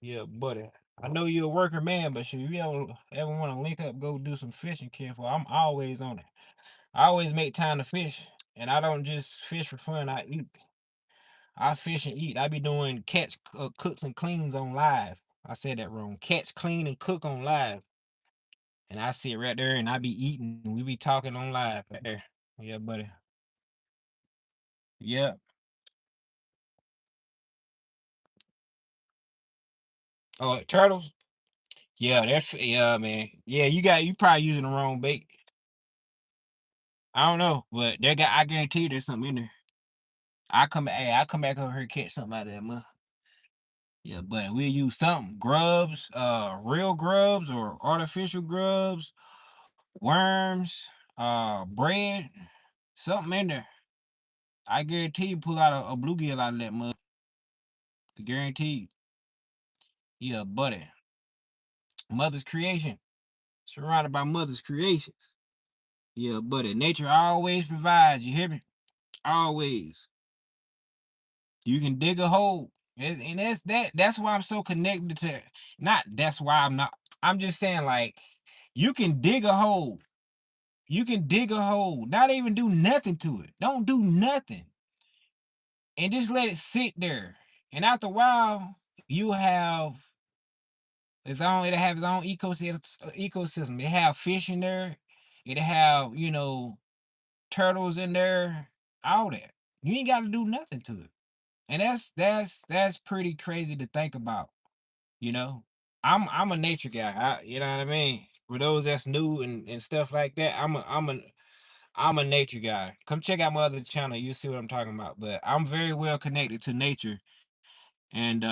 Yeah, buddy. I know you're a worker man, but should you ever want to link up, go do some fishing, Ken, for I'm always on it. I always make time to fish, and I don't just fish for fun. I eat. I fish and eat. I be doing catch, cooks and cleans on live. I said that wrong. Catch, clean, and cook on live. And I sit right there and I be eating. We be talking on live right there. Yeah, buddy. Yeah. Oh, turtles. Yeah, yeah, man. Yeah, you probably using the wrong bait. I don't know, but I guarantee you there's something in there. I come back over here catch something out of that mud. Yeah, but we'll use something. Grubs, real grubs or artificial grubs, worms, bread, something in there. I guarantee you pull out a bluegill out of that mud. Guaranteed. Yeah, buddy. Mother's creation. Surrounded by mother's creations. Yeah, buddy. Nature always provides, you hear me? Always. You can dig a hole. And that's why I'm so connected to, not that's why I'm not, I'm just saying, like, you can dig a hole. You can dig a hole, not even do nothing to it. Don't do nothing. And just let it sit there. And after a while, you have it'll have its own ecosystem. It have fish in there. It have, turtles in there, all that. You ain't got to do nothing to it. And that's pretty crazy to think about, you know. I'm a nature guy. You know what I mean? For those that's new and stuff like that, I'm a nature guy. Come check out my other channel, you see what I'm talking about. But I'm very well connected to nature. And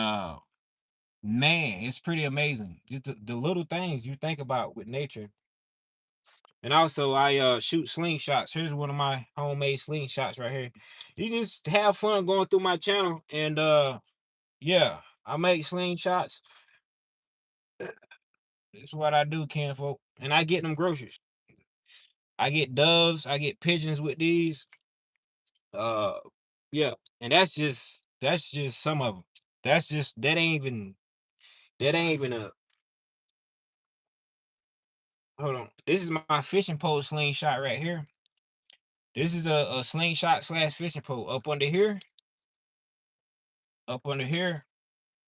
man, it's pretty amazing. Just the little things you think about with nature. And also I shoot slingshots. Here's one of my homemade slingshots right here. You just have fun going through my channel and yeah, I make slingshots. That's what I do, kinfolk. And I get them groceries. I get doves, I get pigeons with these. Uh yeah. And that's just some of them. That ain't even a hold on. This is my fishing pole slingshot right here. This is a slingshot slash fishing pole. Up under here,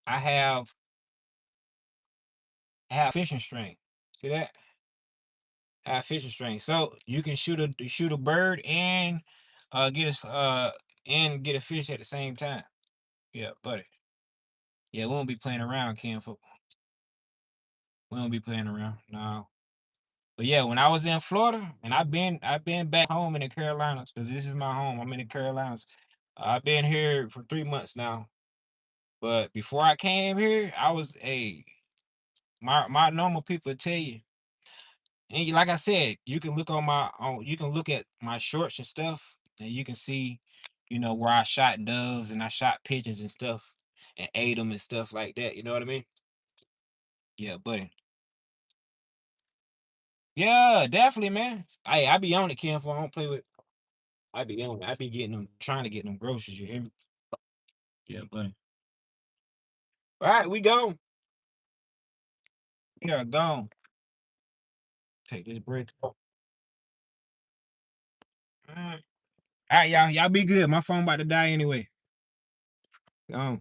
I have fishing string. See that? I have fishing string. So you can shoot a bird and get a fish at the same time. Yeah, buddy. Yeah, we won't be playing around, Ken. We won't be playing around. No. But yeah, when I was in Florida, and I've been back home in the Carolinas because this is my home. I'm in the Carolinas. I've been here for 3 months now. But before I came here, I was my normal people tell you. And like I said, you can look at my shorts and stuff, and you can see, where I shot doves and I shot pigeons and stuff, and ate them and stuff like that. You know what I mean? Yeah, buddy. Yeah, definitely, man. I be on it, Ken. For I don't play with. I be on it. I be getting them, trying to get them groceries. You hear me? Yeah, buddy. All right, we gone. We are gone. Take this break. All right, y'all. Y'all be good. My phone about to die anyway. Gone.